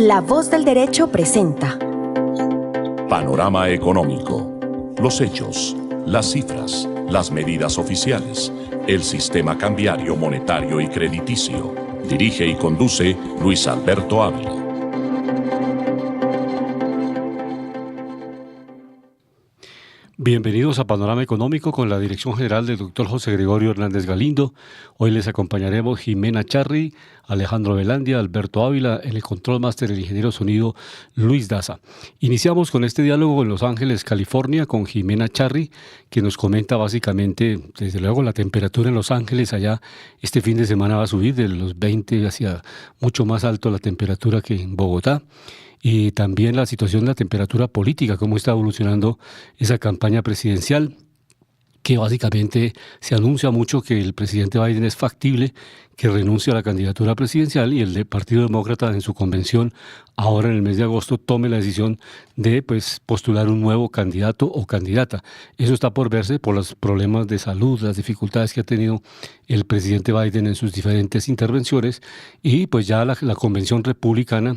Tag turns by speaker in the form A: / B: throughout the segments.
A: La Voz del Derecho presenta
B: Panorama Económico. Los hechos, las cifras, las medidas oficiales, el sistema cambiario, monetario y crediticio. Dirige y conduce Luis Alberto Ávila.
C: Bienvenidos a Panorama Económico con la dirección general del Dr. José Gregorio Hernández Galindo. Hoy les acompañaremos Jimena Charri, Alejandro Velandia, Alberto Ávila, en el control máster el ingeniero sonido Luis Daza. Iniciamos con este diálogo en Los Ángeles, California, con Jimena Charri, que nos comenta básicamente, desde luego, la temperatura en Los Ángeles. Allá este fin de semana va a subir de los 20 hacia mucho más alto la temperatura que en Bogotá. Y también la situación de la temperatura política, cómo está evolucionando esa campaña presidencial, que básicamente se anuncia mucho que el presidente Biden es factible que renuncie a la candidatura presidencial y el Partido Demócrata en su convención ahora en el mes de agosto tome la decisión de postular un nuevo candidato o candidata. Eso está por verse por los problemas de salud, las dificultades que ha tenido el presidente Biden en sus diferentes intervenciones y pues ya la convención republicana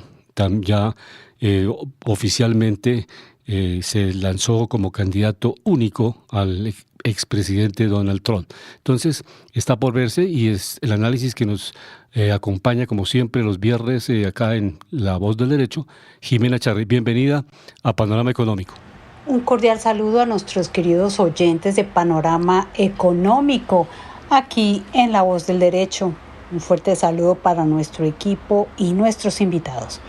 C: ya oficialmente se lanzó como candidato único al expresidente Donald Trump. Entonces está por verse y es el análisis que nos acompaña como siempre los viernes acá en La Voz del Derecho. Jimena Charri, bienvenida a Panorama Económico.
D: Un cordial saludo a nuestros queridos oyentes de Panorama Económico aquí en La Voz del Derecho. Un fuerte saludo para nuestro equipo y nuestros invitados.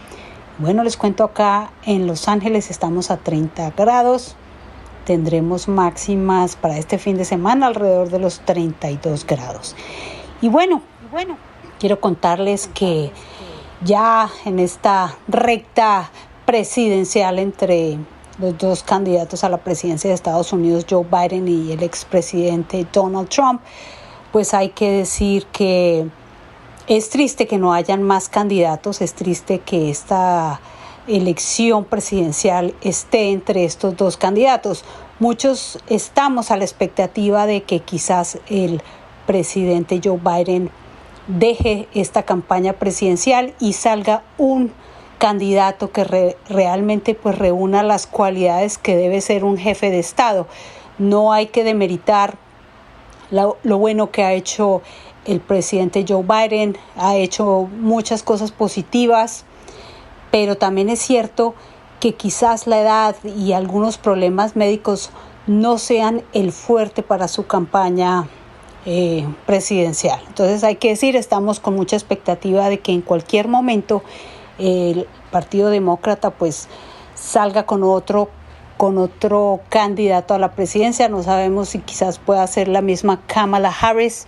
D: Bueno, les cuento acá en Los Ángeles estamos a 30 grados. Tendremos máximas para este fin de semana alrededor de los 32 grados. Y bueno, quiero contarles que ya en esta recta presidencial entre los dos candidatos a la presidencia de Estados Unidos, Joe Biden y el expresidente Donald Trump, pues hay que decir que es triste que no hayan más candidatos, es triste que esta elección presidencial esté entre estos dos candidatos. Muchos estamos a la expectativa de que quizás el presidente Joe Biden deje esta campaña presidencial y salga un candidato que realmente reúna las cualidades que debe ser un jefe de Estado. No hay que demeritar lo bueno que ha hecho el presidente Joe Biden, ha hecho muchas cosas positivas, pero también es cierto que quizás la edad y algunos problemas médicos no sean el fuerte para su campaña presidencial. Entonces hay que decir, estamos con mucha expectativa de que en cualquier momento el Partido Demócrata salga con otro candidato a la presidencia. No sabemos si quizás pueda ser la misma Kamala Harris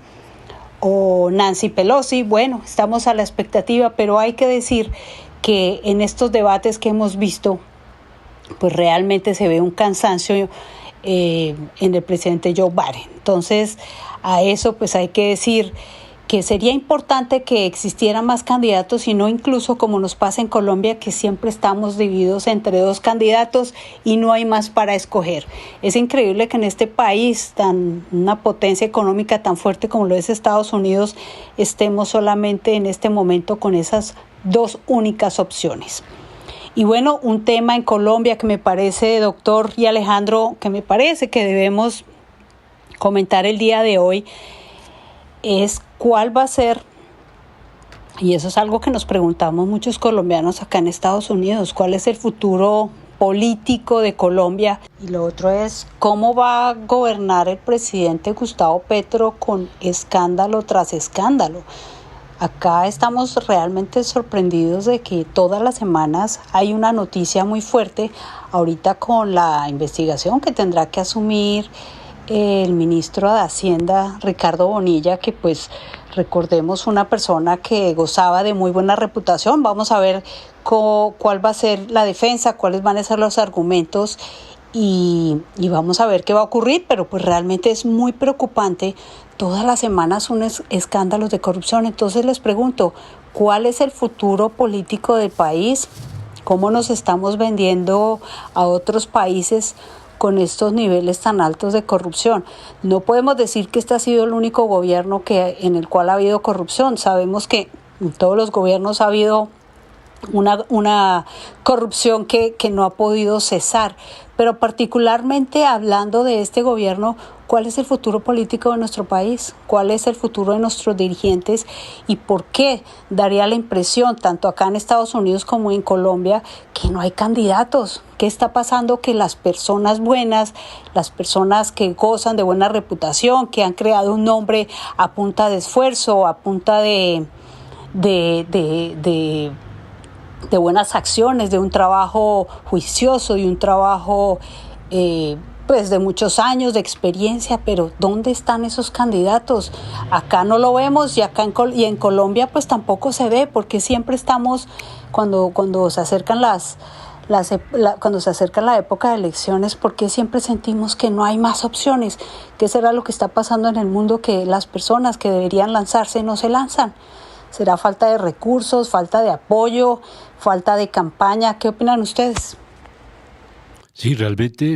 D: o Nancy Pelosi. Bueno, estamos a la expectativa, pero hay que decir que en estos debates que hemos visto, pues realmente se ve un cansancio en el presidente Joe Biden. Entonces, a eso pues hay que decir que sería importante que existieran más candidatos y no incluso como nos pasa en Colombia, que siempre estamos divididos entre dos candidatos y no hay más para escoger. Es increíble que en este país, una potencia económica tan fuerte como lo es Estados Unidos, estemos solamente en este momento con esas dos únicas opciones. Y bueno, un tema en Colombia que me parece, doctor y Alejandro, que me parece que debemos comentar el día de hoy, es cuál va a ser, y eso es algo que nos preguntamos muchos colombianos acá en Estados Unidos, cuál es el futuro político de Colombia. Y lo otro es cómo va a gobernar el presidente Gustavo Petro con escándalo tras escándalo. Acá estamos realmente sorprendidos de que todas las semanas hay una noticia muy fuerte, ahorita con la investigación que tendrá que asumir el ministro de Hacienda, Ricardo Bonilla, que recordemos una persona que gozaba de muy buena reputación. Vamos a ver cuál va a ser la defensa, cuáles van a ser los argumentos y vamos a ver qué va a ocurrir, pero realmente es muy preocupante. Todas las semanas son escándalos de corrupción. Entonces les pregunto, ¿cuál es el futuro político del país? ¿Cómo nos estamos vendiendo a otros países con estos niveles tan altos de corrupción? No podemos decir que este ha sido el único gobierno en el cual ha habido corrupción. Sabemos que en todos los gobiernos ha habido una corrupción que no ha podido cesar. Pero particularmente hablando de este gobierno, ¿cuál es el futuro político de nuestro país? ¿Cuál es el futuro de nuestros dirigentes? ¿Y por qué daría la impresión, tanto acá en Estados Unidos como en Colombia, que no hay candidatos? ¿Qué está pasando? Que las personas buenas, las personas que gozan de buena reputación, que han creado un nombre a punta de esfuerzo, a punta de buenas acciones, de un trabajo juicioso y un trabajo pues de muchos años de experiencia, pero ¿dónde están esos candidatos? Acá no lo vemos, y acá en Colombia pues tampoco se ve, porque siempre estamos, cuando se acercan cuando se acerca la época de elecciones, porque siempre sentimos que no hay más opciones. ¿Qué será lo que está pasando en el mundo, que las personas que deberían lanzarse no se lanzan? ¿Será falta de recursos, falta de apoyo, falta de campaña? ¿Qué opinan ustedes?
C: Sí, realmente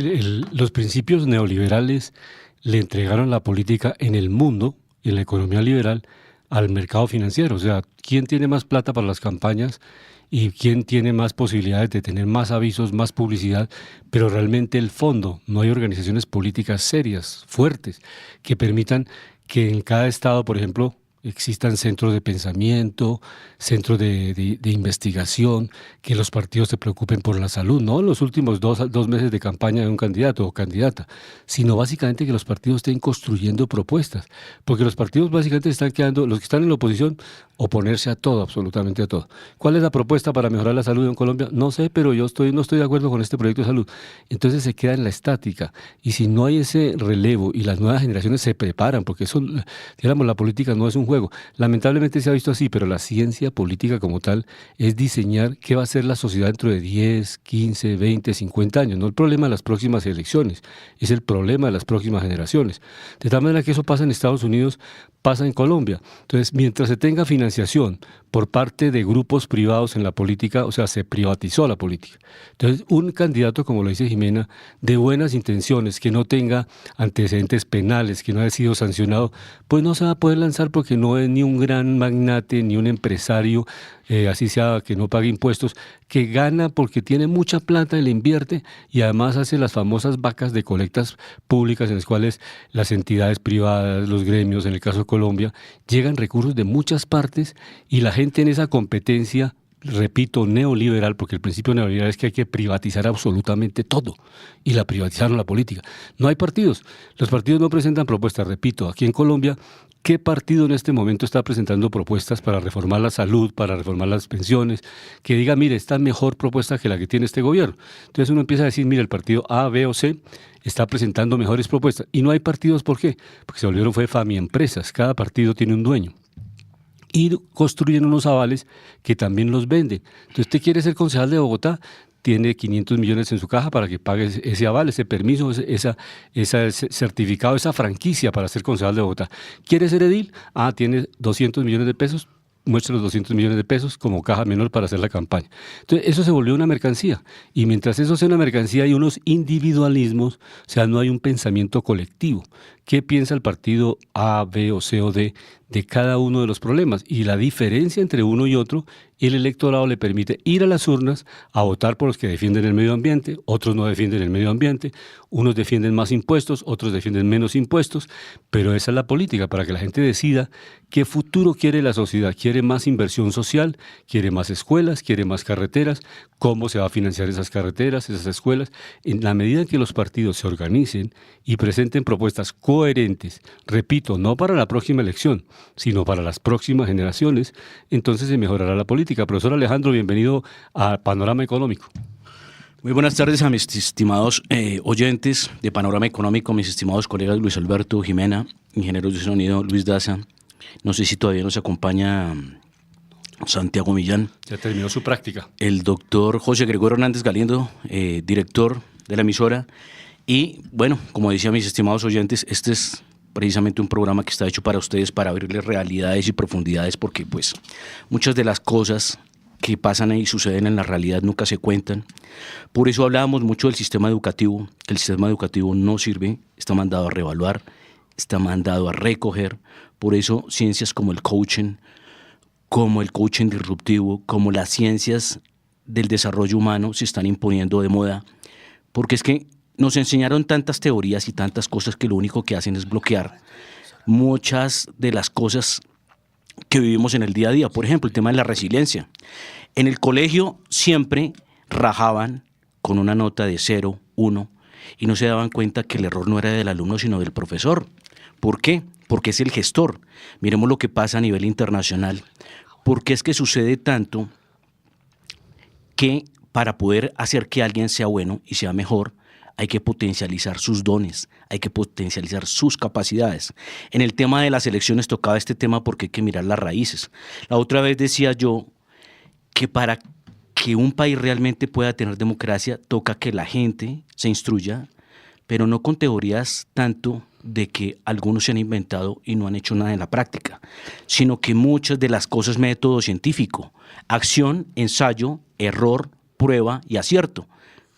C: los principios neoliberales le entregaron la política en el mundo, en la economía liberal, al mercado financiero. O sea, ¿quién tiene más plata para las campañas y quién tiene más posibilidades de tener más avisos, más publicidad? Pero realmente el fondo, no hay organizaciones políticas serias, fuertes, que permitan que en cada estado, por ejemplo, existan centros de pensamiento, centros de investigación, que los partidos se preocupen por la salud, no en los últimos dos meses de campaña de un candidato o candidata, sino básicamente que los partidos estén construyendo propuestas, porque los partidos básicamente están quedando, los que están en la oposición, oponerse a todo, absolutamente a todo. ¿Cuál es la propuesta para mejorar la salud en Colombia? No sé, pero no estoy de acuerdo con este proyecto de salud. Entonces se queda en la estática, y si no hay ese relevo y las nuevas generaciones se preparan, porque eso, digamos, la política no es un juego. Lamentablemente se ha visto así, pero la ciencia política como tal es diseñar qué va a ser la sociedad dentro de 10, 15, 20, 50 años. No el problema de las próximas elecciones, es el problema de las próximas generaciones. De tal manera que eso pasa en Estados Unidos, pasa en Colombia. Entonces, mientras se tenga financiación por parte de grupos privados en la política, o sea, se privatizó la política. Entonces, un candidato, como lo dice Jimena, de buenas intenciones, que no tenga antecedentes penales, que no haya sido sancionado, pues no se va a poder lanzar, porque no es ni un gran magnate, ni un empresario, así sea que no pague impuestos, que gana porque tiene mucha plata y le invierte, y además hace las famosas vacas de colectas públicas, en las cuales las entidades privadas, los gremios, en el caso de Colombia, llegan recursos de muchas partes, y la gente en esa competencia, repito, neoliberal, porque el principio neoliberal es que hay que privatizar absolutamente todo, y la privatizaron la política. No hay partidos, los partidos no presentan propuestas. Repito, aquí en Colombia, ¿qué partido en este momento está presentando propuestas para reformar la salud, para reformar las pensiones, que diga, mire, esta es mejor propuesta que la que tiene este gobierno? Entonces uno empieza a decir, mire, el partido A, B o C está presentando mejores propuestas, y no hay partidos. ¿Por qué? Porque se volvieron empresas, cada partido tiene un dueño, y construyen unos avales que también los venden. Entonces, usted quiere ser concejal de Bogotá, tiene 500 millones en su caja para que pague ese aval, ese permiso, ese certificado, esa franquicia para ser concejal de Bogotá. ¿Quiere ser edil? Tiene 200 millones de pesos, muestra los 200 millones de pesos como caja menor para hacer la campaña. Entonces, eso se volvió una mercancía, y mientras eso sea una mercancía hay unos individualismos, o sea, no hay un pensamiento colectivo. ¿Qué piensa el partido A, B o C o D de cada uno de los problemas? Y la diferencia entre uno y otro, el electorado le permite ir a las urnas a votar por los que defienden el medio ambiente, otros no defienden el medio ambiente, unos defienden más impuestos, otros defienden menos impuestos, pero esa es la política, para que la gente decida qué futuro quiere la sociedad. ¿Quiere más inversión social? ¿Quiere más escuelas? ¿Quiere más carreteras? ¿Cómo se va a financiar esas carreteras, esas escuelas? En la medida en que los partidos se organicen y presenten propuestas coherentes, repito, no para la próxima elección, sino para las próximas generaciones, entonces se mejorará la política. Profesor Alejandro, bienvenido a Panorama Económico.
E: Muy buenas tardes a mis estimados oyentes de Panorama Económico, mis estimados colegas Luis Alberto, Jimena, ingenieros de sonido Luis Daza. No sé si todavía nos acompaña Santiago Millán.
C: Ya terminó su práctica.
E: El doctor José Gregorio Hernández Galindo, director de la emisora. Y bueno, como decía mis estimados oyentes, este es precisamente un programa que está hecho para ustedes, para abrirles realidades y profundidades, porque pues muchas de las cosas que pasan y suceden en la realidad nunca se cuentan. Por eso hablábamos mucho del sistema educativo. El sistema educativo no sirve, está mandado a reevaluar, está mandado a recoger. Por eso ciencias como el coaching como el coaching disruptivo, como las ciencias del desarrollo humano se están imponiendo de moda, porque es que nos enseñaron tantas teorías y tantas cosas que lo único que hacen es bloquear muchas de las cosas que vivimos en el día a día. Por ejemplo, el tema de la resiliencia. En el colegio siempre rajaban con una nota de 0, 1, y no se daban cuenta que el error no era del alumno, sino del profesor. ¿Por qué? Porque es el gestor. Miremos lo que pasa a nivel internacional. ¿Por qué es que sucede tanto que para poder hacer que alguien sea bueno y sea mejor, hay que potencializar sus dones, hay que potencializar sus capacidades? En el tema de las elecciones tocaba este tema porque hay que mirar las raíces. La otra vez decía yo que para que un país realmente pueda tener democracia, toca que la gente se instruya, pero no con teorías tanto de que algunos se han inventado y no han hecho nada en la práctica, sino que muchas de las cosas, método científico, acción, ensayo, error, prueba y acierto,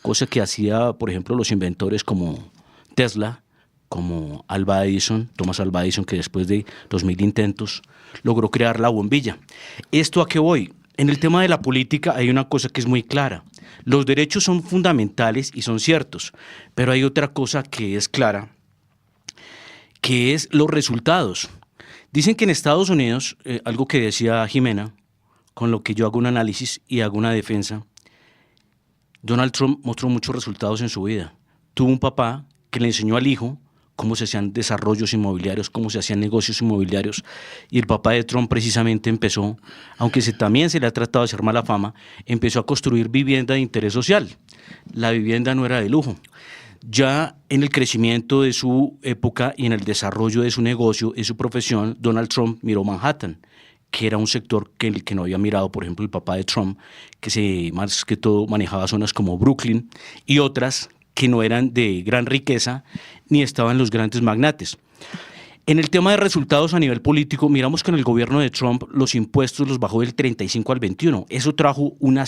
E: cosa que hacía, por ejemplo, los inventores como Tesla, como Thomas Alva Edison, que después de 2000 intentos logró crear la bombilla. ¿Esto a qué voy? En el tema de la política hay una cosa que es muy clara. Los derechos son fundamentales y son ciertos, pero hay otra cosa que es clara, que es los resultados. Dicen que en Estados Unidos, algo que decía Jimena, con lo que yo hago un análisis y hago una defensa, Donald Trump mostró muchos resultados en su vida. Tuvo un papá que le enseñó al hijo cómo se hacían desarrollos inmobiliarios, cómo se hacían negocios inmobiliarios, y el papá de Trump precisamente empezó, aunque también se le ha tratado de hacer mala fama, empezó a construir vivienda de interés social. La vivienda no era de lujo. Ya en el crecimiento de su época y en el desarrollo de su negocio, de su profesión, Donald Trump miró Manhattan, que era un sector que el que no había mirado, por ejemplo, el papá de Trump, que más que todo manejaba zonas como Brooklyn y otras que no eran de gran riqueza ni estaban los grandes magnates. En el tema de resultados a nivel político, miramos que en el gobierno de Trump los impuestos los bajó del 35 al 21. Eso trajo una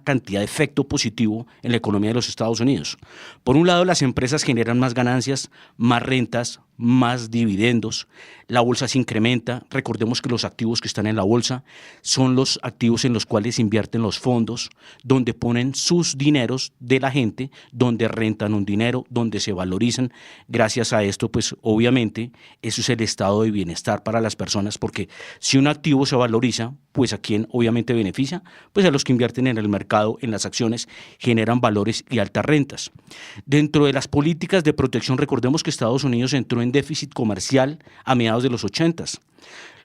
E: cantidad de efecto positivo en la economía de los Estados Unidos. Por un lado, las empresas generan más ganancias, más rentas, más dividendos, la bolsa se incrementa. Recordemos que los activos que están en la bolsa son los activos en los cuales invierten los fondos, donde ponen sus dineros de la gente, donde rentan un dinero, donde se valorizan. Gracias a esto, pues obviamente, eso es el estado de bienestar para las personas, porque si un activo se valoriza, pues ¿a quién obviamente beneficia? Pues a los que invierten en el mercado, en las acciones, generan valores y altas rentas. Dentro de las políticas de protección, recordemos que Estados Unidos entró en déficit comercial a mediados de los 80s.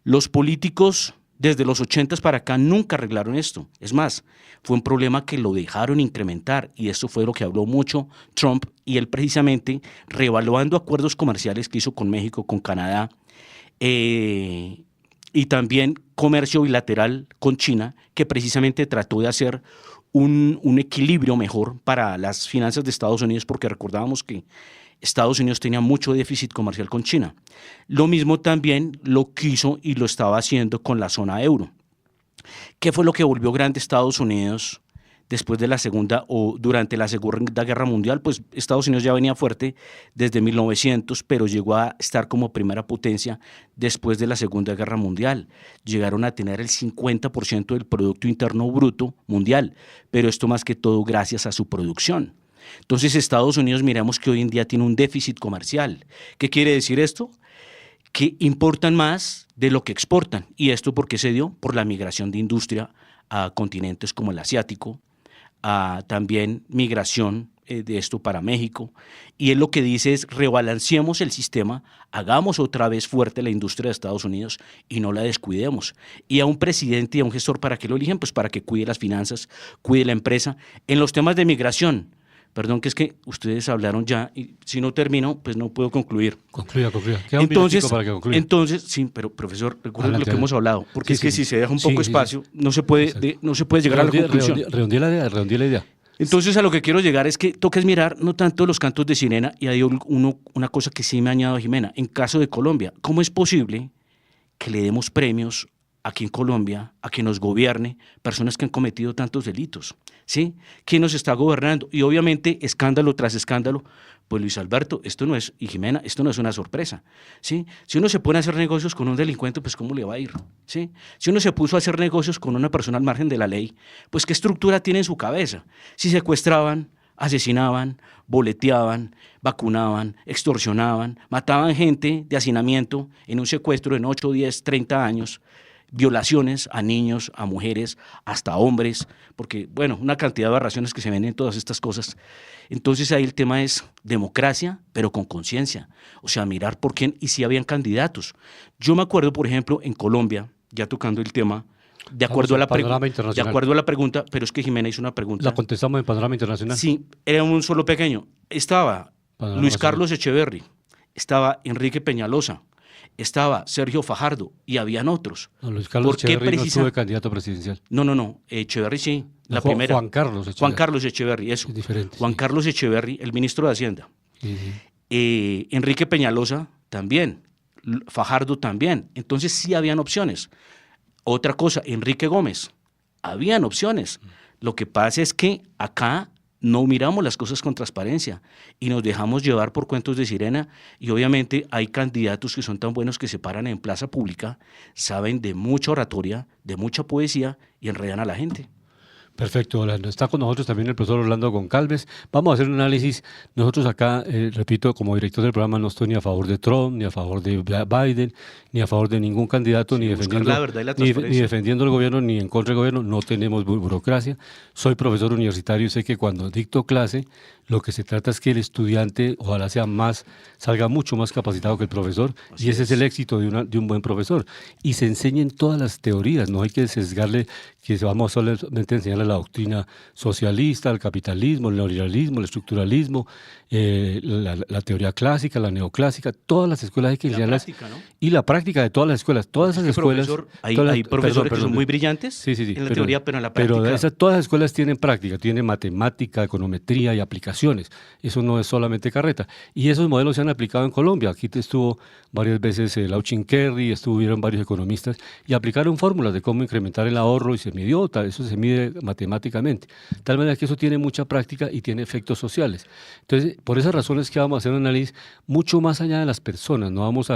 E: Los políticos desde los 80s para acá nunca arreglaron esto. Es más, fue un problema que lo dejaron incrementar, y esto fue lo que habló mucho Trump, y él precisamente reevaluando acuerdos comerciales que hizo con México, con Canadá, y también comercio bilateral con China, que precisamente trató de hacer un equilibrio mejor para las finanzas de Estados Unidos, porque recordábamos que Estados Unidos tenía mucho déficit comercial con China. Lo mismo también lo quiso y lo estaba haciendo con la zona euro. ¿Qué fue lo que volvió grande Estados Unidos después de la Segunda o durante la Segunda Guerra Mundial? Pues Estados Unidos ya venía fuerte desde 1900, pero llegó a estar como primera potencia después de la Segunda Guerra Mundial. Llegaron a tener el 50% del Producto Interno Bruto mundial, pero esto más que todo gracias a su producción. Entonces Estados Unidos, miramos que hoy en día tiene un déficit comercial. ¿Qué quiere decir esto? Que importan más de lo que exportan. ¿Y esto por qué se dio? Por la migración de industria a continentes como el asiático, a también migración de esto para México. Y él lo que dice es: rebalanceemos el sistema, hagamos otra vez fuerte la industria de Estados Unidos y no la descuidemos. Y a un presidente y a un gestor, ¿para qué lo eligen? Pues para que cuide las finanzas, cuide la empresa. En los temas de migración, perdón, que es que ustedes hablaron ya, y si no termino, pues no puedo concluir.
C: Concluya. Queda un minutico para que concluya.
E: Entonces, sí, pero profesor, recuerden lo que hemos hablado, porque es que si se deja un poco
C: sí,
E: espacio, no se puede llegar a la conclusión.
C: Redondeé la idea.
E: Entonces, a lo que quiero llegar es que toca mirar no tanto los cantos de sirena, y hay una cosa que sí me ha añadido Jimena. En caso de Colombia, ¿cómo es posible que le demos premios aquí en Colombia a que nos gobierne personas que han cometido tantos delitos, ¿sí? ¿Quién nos está gobernando? Y obviamente, escándalo tras escándalo, pues Luis Alberto, esto no es, y Jimena, esto no es una sorpresa, ¿sí? Si uno se pone a hacer negocios con un delincuente, pues ¿cómo le va a ir? ¿Sí? Si uno se puso a hacer negocios con una persona al margen de la ley, pues ¿qué estructura tiene en su cabeza? Si secuestraban, asesinaban, boleteaban, vacunaban, extorsionaban, mataban gente de hacinamiento en un secuestro en 8, 10, 30 años, violaciones a niños, a mujeres, hasta a hombres, porque, bueno, una cantidad de aberraciones que se ven en todas estas cosas. Entonces ahí el tema es democracia, pero con conciencia, o sea, mirar por quién y si habían candidatos. Yo me acuerdo, por ejemplo, en Colombia, ya tocando el tema, de acuerdo a la pregunta, pero es que Jimena hizo una pregunta.
C: ¿La contestamos en Panorama Internacional?
E: Sí, era un solo pequeño. Estaba Luis Carlos Echeverry, estaba Enrique Peñalosa, estaba Sergio Fajardo y habían otros.
C: No, Luis Carlos Echeverry no estuvo candidato presidencial.
E: No, Echeverry sí, la primera.
C: Juan Carlos Echeverry.
E: Juan Carlos Echeverry, eso.
C: Es diferente.
E: Juan Carlos Echeverry, el ministro de Hacienda.
C: Sí.
E: Enrique Peñalosa también, Fajardo también. Entonces sí habían opciones. Otra cosa, Enrique Gómez, habían opciones. Lo que pasa es que acá no miramos las cosas con transparencia y nos dejamos llevar por cuentos de sirena y obviamente hay candidatos que son tan buenos que se paran en plaza pública, saben de mucha oratoria, de mucha poesía y enredan a la gente.
C: Perfecto, Orlando. Está con nosotros también el profesor Orlando Goncalves. Vamos a hacer un análisis. Nosotros acá, repito, como director del programa no estoy ni a favor de Trump, ni a favor de Biden, ni a favor de ningún candidato, ni defendiendo,
E: la verdad y la
C: ni
E: transparencia.
C: defendiendo el gobierno, ni en contra del gobierno. No tenemos burocracia. Soy profesor universitario y sé que cuando dicto clase, lo que se trata es que el estudiante ojalá salga mucho más capacitado que el profesor, y ese es el éxito de un buen profesor. Y se enseñen todas las teorías, no hay que sesgarle que vamos solamente a enseñarle la doctrina socialista, el capitalismo, el neoliberalismo, el estructuralismo, la teoría clásica, la neoclásica, todas las escuelas hay que enseñarlas. Y la práctica de todas las escuelas, todas esas escuelas.
E: Hay profesores que son muy brillantes en la teoría, pero en la práctica.
C: Pero todas las escuelas tienen práctica, tienen matemática, econometría y aplicaciones. Eso no es solamente carreta. Y esos modelos se han aplicado en Colombia. Aquí estuvo varias veces Lauchin Kerry, estuvieron varios economistas y aplicaron fórmulas de cómo incrementar el ahorro y se midió, eso se mide matemáticamente. De tal manera que eso tiene mucha práctica y tiene efectos sociales. Entonces, por esas razones que vamos a hacer un análisis mucho más allá de las personas. No vamos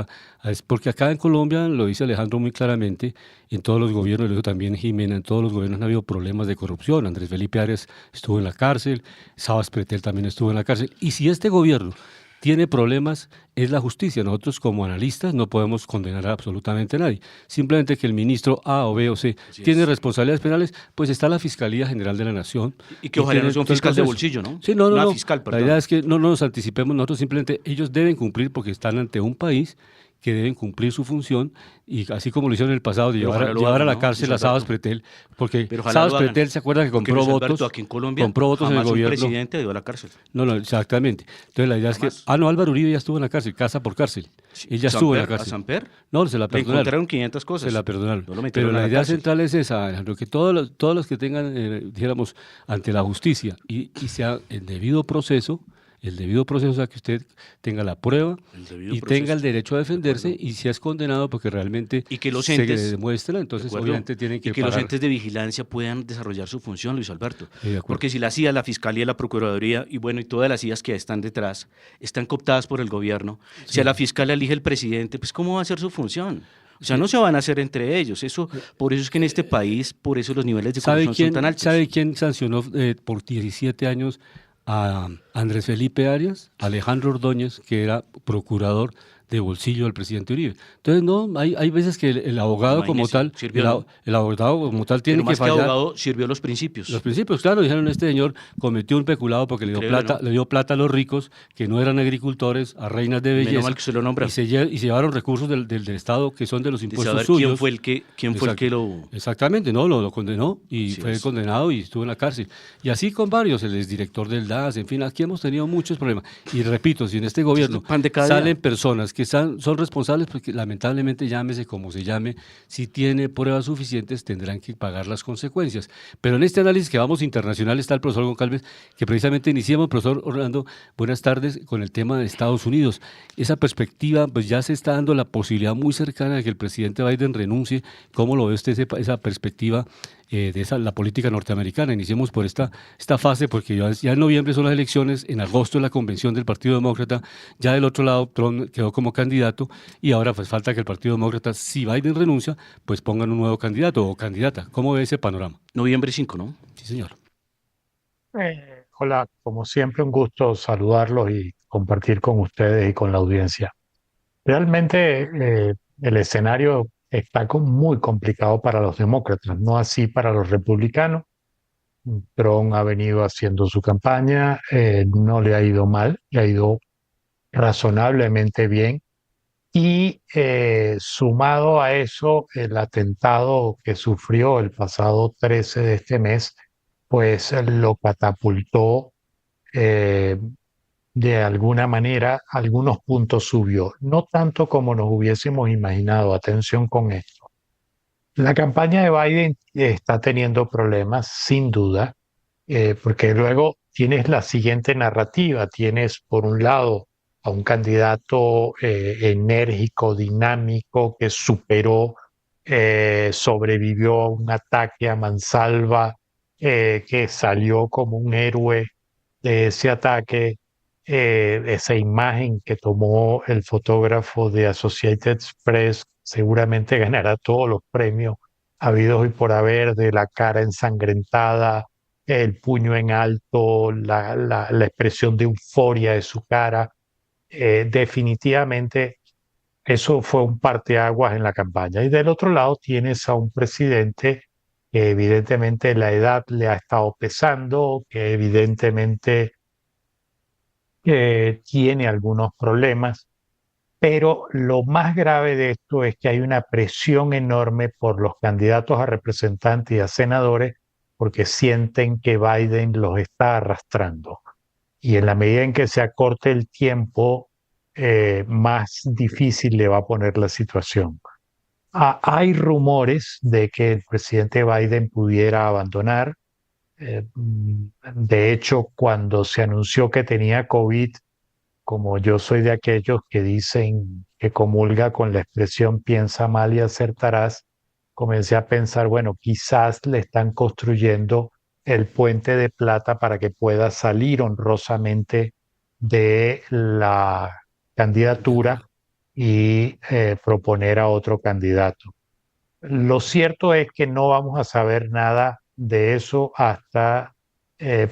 C: porque acá en Colombia, lo dice Alejandro muy claramente, en todos los gobiernos, lo dijo también Jimena, en todos los gobiernos ha habido problemas de corrupción. Andrés Felipe Arias estuvo en la cárcel, Sabas Pretel también estuvo en la cárcel. Y si este gobierno tiene problemas, es la justicia. Nosotros como analistas no podemos condenar a absolutamente a nadie. Simplemente que el ministro A o B o C tiene responsabilidades penales, pues está la Fiscalía General de la Nación.
E: Y que ojalá no sea un fiscal de bolsillo, ¿no?
C: Sí, no.
E: Fiscal,
C: la idea es que no nos anticipemos nosotros, simplemente ellos deben cumplir porque están ante un país que deben cumplir su función, y así como lo hicieron en el pasado, de llevar a la cárcel a Sabas Pretel, porque Sabas Pretel se acuerda que compró votos,
E: aquí en Colombia,
C: compró votos en el gobierno.
E: Un presidente dio a la cárcel.
C: No, exactamente. Entonces la idea es que, Álvaro Uribe ya estuvo en la cárcel, casa por cárcel. Él ya estuvo en la cárcel.
E: ¿A Samper?
C: No, se la perdonaron.
E: Le encontraron 500 cosas.
C: Se la perdonaron.
E: No
C: pero la idea central es esa, Alejandro, que todos los que tengan, dijéramos, ante la justicia y sea el debido proceso, o sea, que usted tenga la prueba y tenga el derecho a defenderse, y si es condenado porque realmente
E: y que los
C: se
E: entes,
C: le demuestra, entonces obviamente tienen que
E: y que los entes de vigilancia puedan desarrollar su función, Luis Alberto.
C: Porque
E: si la CIA, la Fiscalía, la Procuraduría y todas las CIAs que están detrás están cooptadas por el gobierno, si a la fiscal elige el presidente, pues ¿cómo va a ser su función? O sea, no se van a hacer entre ellos. Por eso es que en este país, por eso los niveles de corrupción son tan altos.
C: ¿Sabe quién sancionó por 17 años a Andrés Felipe Arias? Alejandro Ordóñez, que era procurador de bolsillo del presidente Uribe. Entonces, no, hay veces que el abogado como tal, el abogado como tal tiene que fallar.
E: El abogado sirvió los principios.
C: Los principios, claro, dijeron, este señor cometió un peculado porque le dio plata a los ricos, que no eran agricultores, a reinas de belleza.
E: Menos mal que se lo nombra.
C: Y se llevaron recursos del Estado que son de los impuestos suyos.
E: ¿Quién fue el que lo...?
C: Exactamente, no, lo condenó y fue condenado y estuvo en la cárcel. Y así con varios, el exdirector del DAS, en fin, aquí hemos tenido muchos problemas. Y repito, si en este gobierno salen personas que son responsables, porque lamentablemente llámese como se llame, si tiene pruebas suficientes tendrán que pagar las consecuencias. Pero en este análisis que vamos internacional está el profesor Goncalves, que precisamente iniciamos, profesor Orlando, buenas tardes, con el tema de Estados Unidos. Esa perspectiva, pues ya se está dando la posibilidad muy cercana de que el presidente Biden renuncie. ¿Cómo lo ve usted esa perspectiva la política norteamericana? Iniciemos por esta fase, porque ya en noviembre son las elecciones, en agosto la convención del Partido Demócrata, ya del otro lado Trump quedó como candidato y ahora pues falta que el Partido Demócrata, si Biden renuncia, pues pongan un nuevo candidato o candidata. ¿Cómo ve ese panorama?
E: Noviembre 5, ¿no?
C: Sí, señor.
F: Hola, como siempre, un gusto saludarlos y compartir con ustedes y con la audiencia. Realmente el escenario está muy complicado para los demócratas, no así para los republicanos. Trump ha venido haciendo su campaña, no le ha ido mal, le ha ido razonablemente bien. Y sumado a eso, el atentado que sufrió el pasado 13 de este mes, pues lo catapultó eh, de alguna manera, algunos puntos subió, no tanto como nos hubiésemos imaginado. Atención con esto. La campaña de Biden está teniendo problemas, sin duda, porque luego tienes la siguiente narrativa. Tienes, por un lado, a un candidato enérgico, dinámico, que sobrevivió a un ataque a mansalva, que salió como un héroe de ese ataque. Esa imagen que tomó el fotógrafo de Associated Press seguramente ganará todos los premios habidos y por haber, de la cara ensangrentada, el puño en alto, la expresión de euforia de su cara. Definitivamente eso fue un parteaguas en la campaña. Y del otro lado tienes a un presidente que evidentemente la edad le ha estado pesando, que evidentemente tiene algunos problemas, pero lo más grave de esto es que hay una presión enorme por los candidatos a representantes y a senadores, porque sienten que Biden los está arrastrando. Y en la medida en que se acorte el tiempo, más difícil le va a poner la situación. Hay rumores de que el presidente Biden pudiera abandonar. De hecho, cuando se anunció que tenía COVID, como yo soy de aquellos que dicen que comulga con la expresión piensa mal y acertarás, comencé a pensar, bueno, quizás le están construyendo el puente de plata para que pueda salir honrosamente de la candidatura y proponer a otro candidato. Lo cierto es que no vamos a saber nada de eso hasta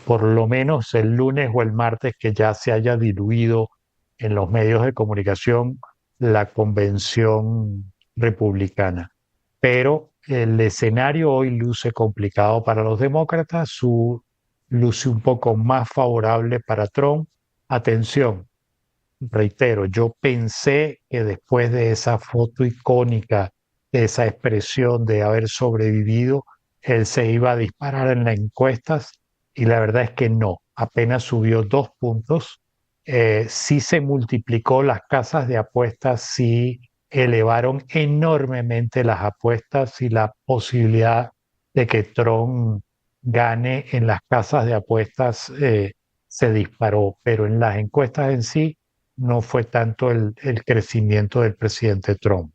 F: por lo menos el lunes o el martes, que ya se haya diluido en los medios de comunicación la convención republicana. Pero el escenario hoy luce complicado para los demócratas, luce un poco más favorable para Trump. Atención, reitero, yo pensé que después de esa foto icónica, de esa expresión de haber sobrevivido, él se iba a disparar en las encuestas, y la verdad es que no, apenas subió 2 puntos. Sí se multiplicó las casas de apuestas, sí elevaron enormemente las apuestas, y la posibilidad de que Trump gane en las casas de apuestas se disparó, pero en las encuestas en sí no fue tanto el crecimiento del presidente Trump.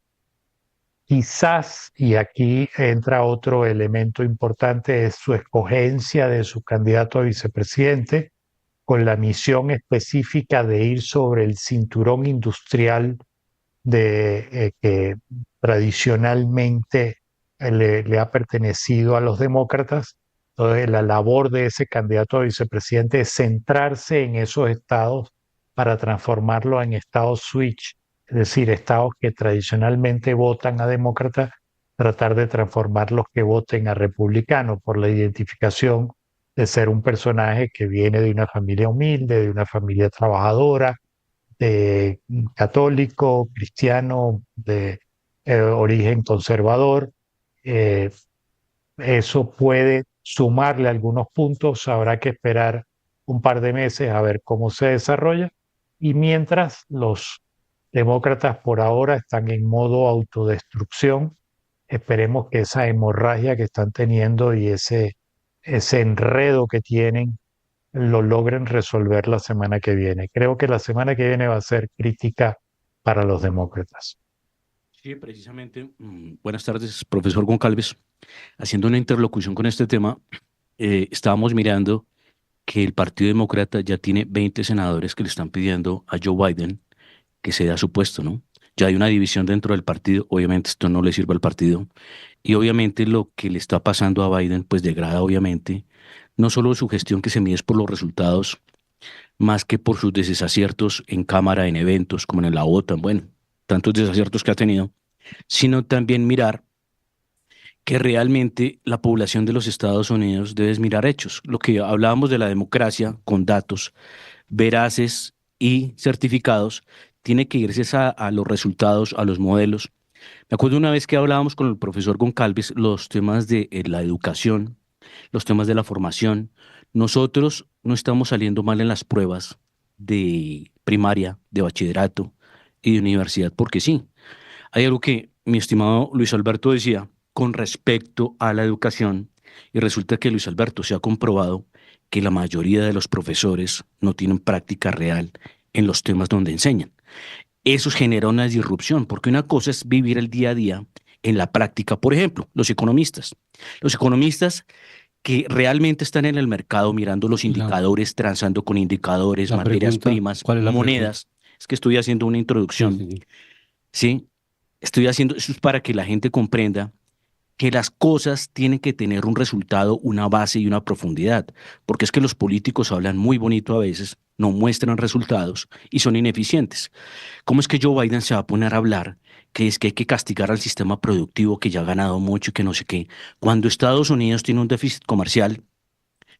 F: Quizás, y aquí entra otro elemento importante, es su escogencia de su candidato a vicepresidente, con la misión específica de ir sobre el cinturón industrial que tradicionalmente le ha pertenecido a los demócratas. Entonces, la labor de ese candidato a vicepresidente es centrarse en esos estados para transformarlo en estados switch, es decir, estados que tradicionalmente votan a demócratas, tratar de transformarlos que voten a republicanos, por la identificación de ser un personaje que viene de una familia humilde, de una familia trabajadora, de católico, cristiano, de origen conservador. Eso puede sumarle algunos puntos, habrá que esperar un par de meses a ver cómo se desarrolla. Y mientras, los demócratas por ahora están en modo autodestrucción. Esperemos que esa hemorragia que están teniendo y ese enredo que tienen lo logren resolver la semana que viene. Creo que la semana que viene va a ser crítica para los demócratas.
E: Sí, precisamente. Buenas tardes, profesor Goncalves. Haciendo una interlocución con este tema, estábamos mirando que el Partido Demócrata ya tiene 20 senadores que le están pidiendo a Joe Biden que se dé su puesto, ¿no? Ya hay una división dentro del partido, obviamente esto no le sirve al partido, y obviamente lo que le está pasando a Biden, pues degrada obviamente no solo su gestión que se mide es por los resultados, más que por sus desaciertos en cámara, en eventos, como en la OTAN, bueno, tantos desaciertos que ha tenido, sino también mirar que realmente la población de los Estados Unidos debe mirar hechos. Lo que hablábamos de la democracia con datos veraces y certificados, tiene que irse a los resultados, a los modelos. Me acuerdo una vez que hablábamos con el profesor Goncalves los temas de la educación, los temas de la formación. Nosotros no estamos saliendo mal en las pruebas de primaria, de bachillerato y de universidad, porque sí. Hay algo que mi estimado Luis Alberto decía con respecto a la educación, y resulta que Luis Alberto se ha comprobado que la mayoría de los profesores no tienen práctica real en los temas donde enseñan. Eso genera una disrupción, porque una cosa es vivir el día a día en la práctica. Por ejemplo, los economistas que realmente están en el mercado mirando los
C: La,
E: indicadores, transando con indicadores,
C: la
E: materias
C: pregunta,
E: primas,
C: ¿cuál es la pregunta?
E: monedas. Es que estoy haciendo una
C: Sí,
E: introducción,
C: sí, sí.
E: ¿sí? Estoy haciendo eso es para que la gente comprenda que las cosas tienen que tener un resultado, una base y una profundidad, porque es que los políticos hablan muy bonito a veces, no muestran resultados y son ineficientes. ¿Cómo es que Joe Biden se va a poner a hablar que es que hay que castigar al sistema productivo que ya ha ganado mucho y que no sé qué, cuando Estados Unidos tiene un déficit comercial,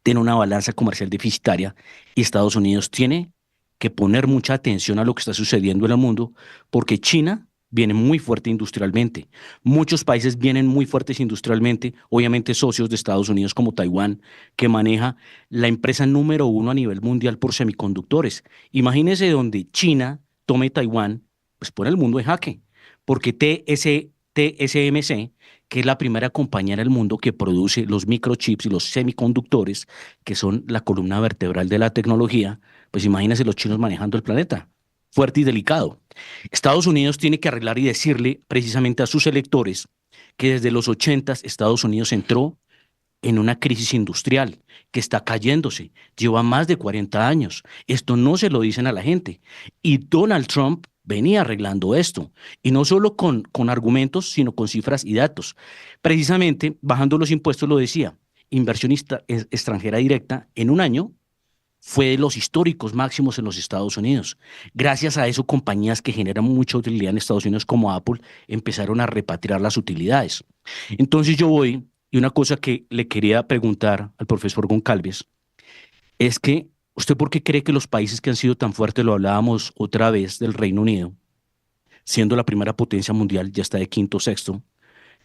E: tiene una balanza comercial deficitaria y Estados Unidos tiene que poner mucha atención a lo que está sucediendo en el mundo porque China viene muy fuerte industrialmente. Muchos países vienen muy fuertes industrialmente, obviamente socios de Estados Unidos como Taiwán, que maneja la empresa número uno a nivel mundial por semiconductores. Imagínese donde China tome Taiwán, pues pone el mundo en jaque, porque TSMC, que es la primera compañía en el mundo que produce los microchips y los semiconductores, que son la columna vertebral de la tecnología, pues imagínense los chinos manejando el planeta. Fuerte y delicado. Estados Unidos tiene que arreglar y decirle precisamente a sus electores que desde los 80 Estados Unidos entró en una crisis industrial que está cayéndose, lleva más de 40 años. Esto no se lo dicen a la gente. Y Donald Trump venía arreglando esto, y no solo con argumentos, sino con cifras y datos. Precisamente, bajando los impuestos, lo decía, inversión extranjera directa en un año fue de los históricos máximos en los Estados Unidos. Gracias a eso, compañías que generan mucha utilidad en Estados Unidos como Apple empezaron a repatriar las utilidades. Entonces yo voy, y una cosa que le quería preguntar al profesor Goncalves, es que ¿usted por qué cree que los países que han sido tan fuertes, lo hablábamos otra vez del Reino Unido, siendo la primera potencia mundial, ya está de quinto o sexto,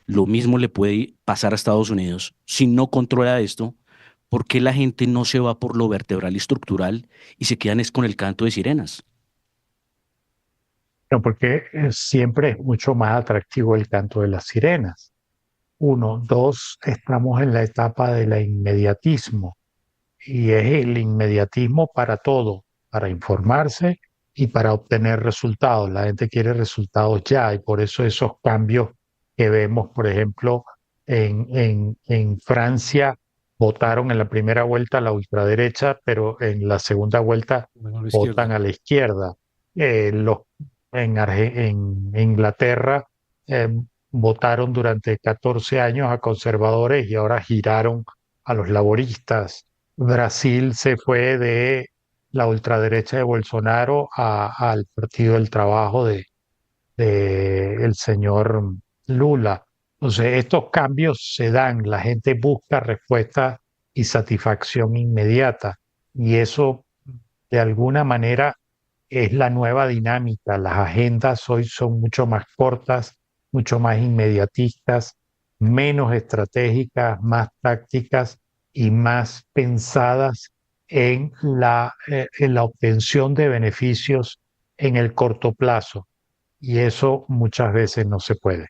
E: lo mismo le puede pasar a Estados Unidos si no controla esto? ¿Por qué la gente no se va por lo vertebral y estructural y se quedan es con el canto de sirenas?
F: No, porque siempre es mucho más atractivo el canto de las sirenas. Uno, dos, estamos en la etapa del inmediatismo y es el inmediatismo para todo, para informarse y para obtener resultados. La gente quiere resultados ya y por eso esos cambios que vemos, por ejemplo, en Francia votaron en la primera vuelta a la ultraderecha, pero en la segunda vuelta
C: Bueno, a la
F: votan
C: izquierda.
F: a la izquierda. Los, en Inglaterra eh, votaron durante 14 años a conservadores y ahora giraron a los laboristas. Brasil se fue de la ultraderecha de Bolsonaro al Partido del Trabajo de el señor Lula. Entonces, estos cambios se dan, la gente busca respuesta y satisfacción inmediata y eso de alguna manera es la nueva dinámica. Las agendas hoy son mucho más cortas, mucho más inmediatistas, menos estratégicas, más tácticas y más pensadas en la obtención de beneficios en el corto plazo. y eso muchas veces no se puede.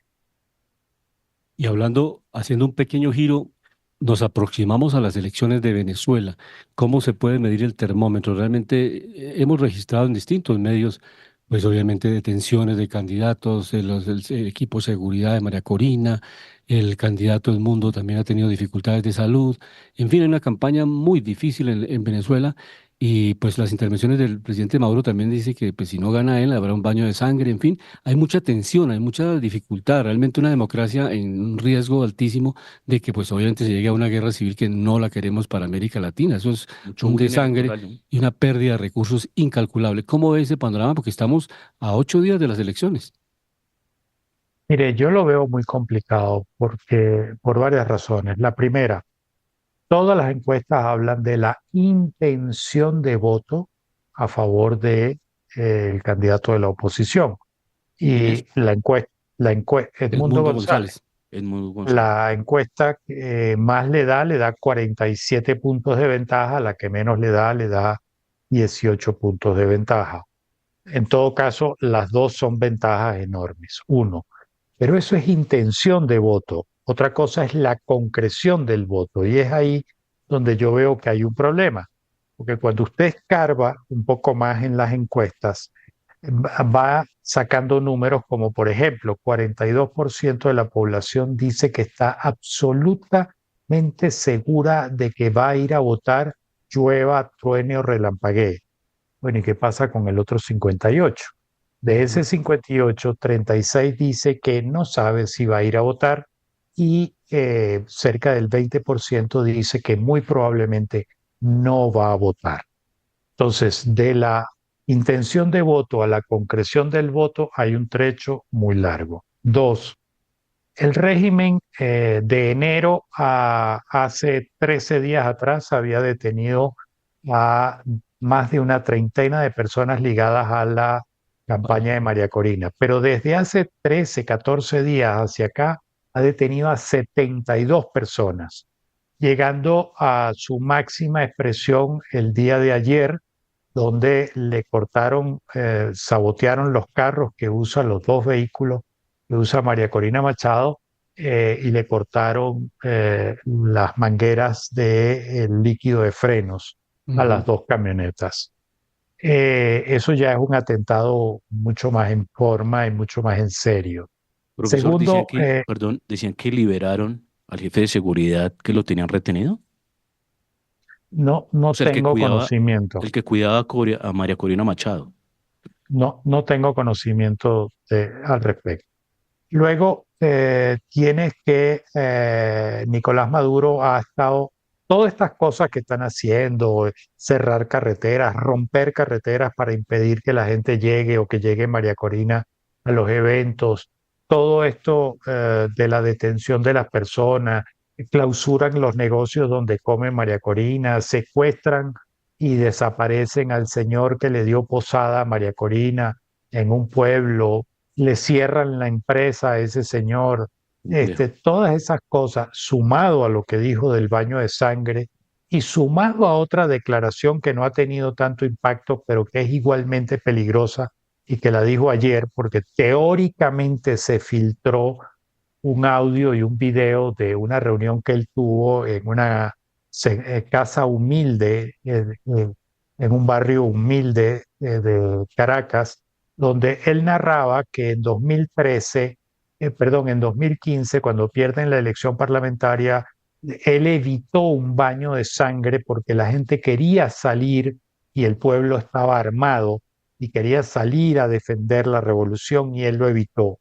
C: Y hablando, haciendo un pequeño giro, nos aproximamos a las elecciones de Venezuela. ¿Cómo se puede medir el termómetro? Realmente hemos registrado en distintos medios, pues obviamente detenciones de candidatos, el equipo de seguridad de María Corina, el candidato del Mundo también ha tenido dificultades de salud. En fin, hay una campaña muy difícil en Venezuela. Y pues las intervenciones del presidente Maduro también dice que pues si no gana él habrá un baño de sangre, en fin, hay mucha tensión, hay mucha dificultad, realmente una democracia en un riesgo altísimo de que pues obviamente se llegue a una guerra civil que no la queremos para América Latina. Eso es
E: Mucho
C: un
E: bullying
C: desangre
E: electoral, ¿no?
C: y una pérdida de recursos incalculable. ¿Cómo ve ese panorama? Porque estamos a 8 días de las elecciones.
F: Mire, yo lo veo muy complicado porque por varias razones. La primera, todas las encuestas hablan de la intención de voto a favor de el candidato de la oposición.
E: ¿Quién es?
F: Y la encuesta, Edmundo
C: Edmundo
F: González,
C: González.
E: Edmundo González.
F: la encuesta que más le da 47 puntos de ventaja, la que menos le da 18 puntos de ventaja. En todo caso, las dos son ventajas enormes. Uno, pero eso es intención de voto. Otra cosa es la concreción del voto. Y es ahí donde yo veo que hay un problema. Porque cuando usted escarba un poco más en las encuestas, va sacando números como, por ejemplo, 42% de la población dice que está absolutamente segura de que va a ir a votar, llueva, truene o relampaguee. Bueno, ¿y qué pasa con el otro 58? De ese
C: Ujú.
F: 58, 36 dice que no sabe si va a ir a votar y cerca del 20% dice que muy probablemente no va a votar. Entonces, de la intención de voto a la concreción del voto hay un trecho muy largo. Dos, el régimen de enero a hace 13 días atrás había detenido a más de una treintena de personas ligadas a la
C: Vale.
F: campaña de María Corina, pero desde hace 13, 14 días hacia acá ha detenido a 72 personas, llegando a su máxima expresión el día de ayer, donde le cortaron, sabotearon los carros que usan los dos vehículos que usa María Corina Machado, y le cortaron las mangueras de líquido de frenos a las
C: Ujú.
F: dos camionetas. Eso ya es un atentado mucho más en forma y mucho más en serio.
E: Profesor, decían
F: Segundo,
E: que, perdón, decían que liberaron al jefe de seguridad que lo tenían retenido.
F: no
E: O sea,
F: tengo conocimiento,
E: el que cuidaba a María Corina Machado.
F: no tengo conocimiento al respecto. Luego tienes que Nicolás Maduro ha estado, todas estas cosas que están haciendo, cerrar carreteras, romper carreteras para impedir que la gente llegue o que llegue María Corina a los eventos, todo esto de la detención de las personas, clausuran los negocios donde come María Corina, secuestran y desaparecen al señor que le dio posada a María Corina en un pueblo, le cierran la empresa a ese señor,
E: Complejo.
F: todas esas cosas, sumado a lo que dijo del baño de sangre y sumado a otra declaración que no ha tenido tanto impacto, pero que es igualmente peligrosa y que la dijo ayer, porque teóricamente se filtró un audio y un video de una reunión que él tuvo en una casa humilde, en un barrio humilde de Caracas, donde él narraba que en 2013, perdón, en 2015, cuando pierden la elección parlamentaria, él evitó un baño de sangre porque la gente quería salir y el pueblo estaba armado y quería salir a defender la revolución y él lo evitó.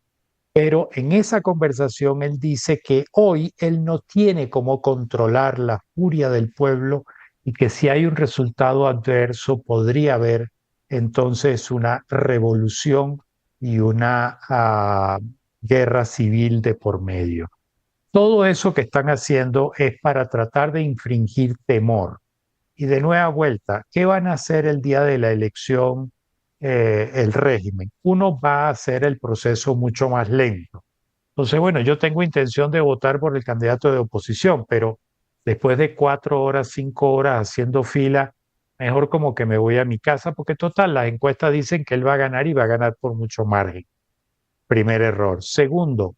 F: Pero en esa conversación él dice que hoy él no tiene cómo controlar la furia del pueblo y que si hay un resultado adverso podría haber entonces una revolución y una guerra civil de por medio. Todo eso que están haciendo es para tratar de infringir temor. Y de nueva vuelta, ¿qué van a hacer el día de la elección el régimen? Uno va a hacer el proceso mucho más lento. Entonces, bueno, yo tengo intención de votar por el candidato de oposición, pero después de 4 horas, 5 horas haciendo fila, mejor como que me voy a mi casa, porque total, las encuestas dicen que él va a ganar y va a ganar por mucho margen. primer error. Segundo,